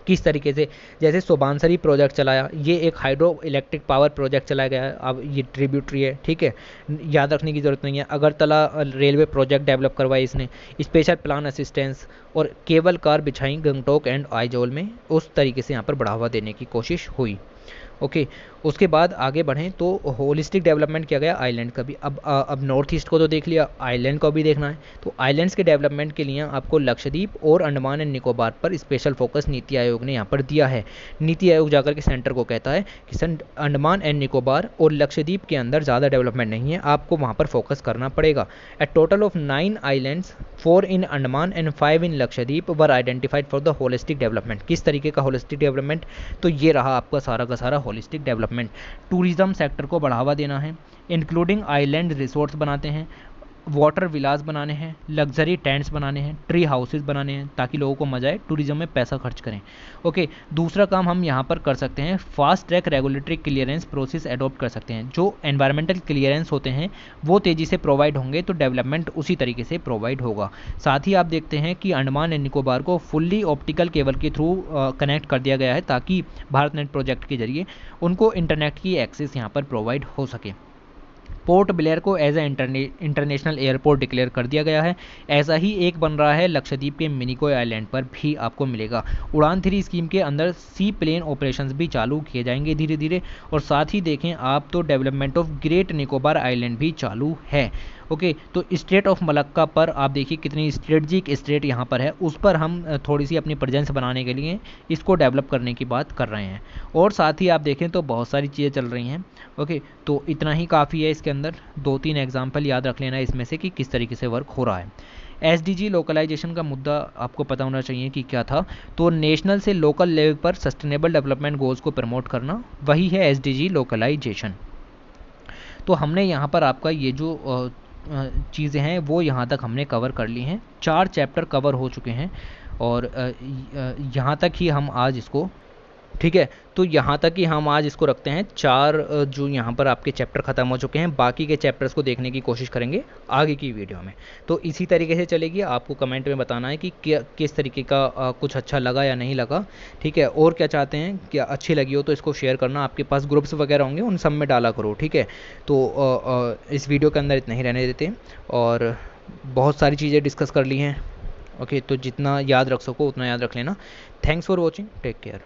किस तरीके से, जैसे सुबानसरी प्रोजेक्ट चलाया, ये एक हाइड्रो इलेक्ट्रिक पावर प्रोजेक्ट चलाया गया है, अब ये ट्रिब्यूटरी है, ठीक है, याद रखने की ज़रूरत नहीं है। अगरतला रेलवे प्रोजेक्ट डेवलप करवाई इसने, स्पेशल प्लान असिस्टेंस और केबल कार बिछाई गंगटोक एंड आइजोल में, उस तरीके से यहाँ पर बढ़ावा देने की कोशिश हुई। ओके, उसके बाद आगे बढ़ें तो होलिस्टिक डेवलपमेंट किया गया आइलैंड का भी। अब नॉर्थ ईस्ट को तो देख लिया, आइलैंड को भी देखना है। तो आइलैंड्स के डेवलपमेंट के लिए आपको लक्षद्वीप और अंडमान एंड निकोबार पर स्पेशल फोकस नीति आयोग ने यहाँ पर दिया है। नीति आयोग जाकर के सेंटर को कहता है कि अंडमान एंड निकोबार और लक्षद्वीप के अंदर ज़्यादा डेवलपमेंट नहीं है, आपको वहाँ पर फोकस करना पड़ेगा। A total of 9 islands, 4 in Andaman and 5 in Lakshadweep were identified for the holistic development. किस तरीके का होलिस्टिक डेवलपमेंट? तो ये रहा आपका सारा का सारा होलिस्टिक डेवलपमेंट। टूरिज्म सेक्टर को बढ़ावा देना है, इंक्लूडिंग आइलैंड रिसोर्ट्स बनाते हैं, वाटर विलास बनाने हैं, लग्जरी टेंट्स बनाने हैं, ट्री हाउसेस बनाने हैं ताकि लोगों को मजा आए, टूरिज्म में पैसा खर्च करें। ओके, दूसरा काम हम यहाँ पर कर सकते हैं, fast track regulatory clearance process adopt कर सकते हैं। जो एनवायरमेंटल क्लियरेंस होते हैं वो तेज़ी से प्रोवाइड होंगे तो डेवलपमेंट उसी तरीके से प्रोवाइड होगा। साथ ही आप देखते हैं कि अंडमान एंड निकोबार को फुल्ली ऑप्टिकल केबल के थ्रू कनेक्ट कर दिया गया है ताकि भारत नेट प्रोजेक्ट के जरिए उनको इंटरनेट की एक्सेस यहाँ पर प्रोवाइड हो सके। पोर्ट ब्लेयर को as a international airport declare कर दिया गया है। ऐसा ही एक बन रहा है लक्षद्वीप के मिनिकोय आइलैंड पर भी आपको मिलेगा। उड़ान 3 स्कीम के अंदर सी प्लेन ऑपरेशंस भी चालू किए जाएंगे धीरे धीरे। और साथ ही देखें आप तो development of great Nicobar island भी चालू है। ओके, तो स्टेट ऑफ मलक्का पर आप देखिए कितनी स्ट्रेटजिक स्टेट यहाँ पर है, उस पर हम थोड़ी सी अपनी प्रेजेंस बनाने के लिए इसको डेवलप करने की बात कर रहे हैं। और साथ ही आप देखें तो बहुत सारी चीज़ें चल रही हैं। ओके, तो इतना ही काफ़ी है। इसके अंदर 2-3 एग्जाम्पल याद रख लेना इसमें से कि किस तरीके से वर्क हो रहा है। SDG लोकलाइजेशन का मुद्दा आपको पता होना चाहिए कि क्या था। तो नेशनल से लोकल लेवल पर सस्टेनेबल डेवलपमेंट गोल्स को प्रमोट करना, वही है SDG लोकलाइजेशन। तो हमने यहाँ पर आपका ये जो चीज़ें हैं वो यहाँ तक हमने कवर कर ली हैं। 4 चैप्टर कवर हो चुके हैं और यहाँ तक ही हम आज इसको, ठीक है, तो यहाँ तक ही हम आज इसको रखते हैं। 4 जो यहाँ पर आपके चैप्टर ख़त्म हो चुके हैं, बाकी के चैप्टर्स को देखने की कोशिश करेंगे आगे की वीडियो में। तो इसी तरीके से चलेगी। आपको कमेंट में बताना है कि किस तरीके का कुछ अच्छा लगा या नहीं लगा, ठीक है, और क्या चाहते हैं, क्या अच्छी लगी हो तो इसको शेयर करना। आपके पास ग्रुप्स वगैरह होंगे उन सब में डाला करो, ठीक है। तो इस वीडियो के अंदर इतना ही रहने देते हैं और बहुत सारी चीज़ें डिस्कस कर ली हैं। ओके, तो जितना याद रख सको उतना याद रख लेना। Thanks for watching, take care.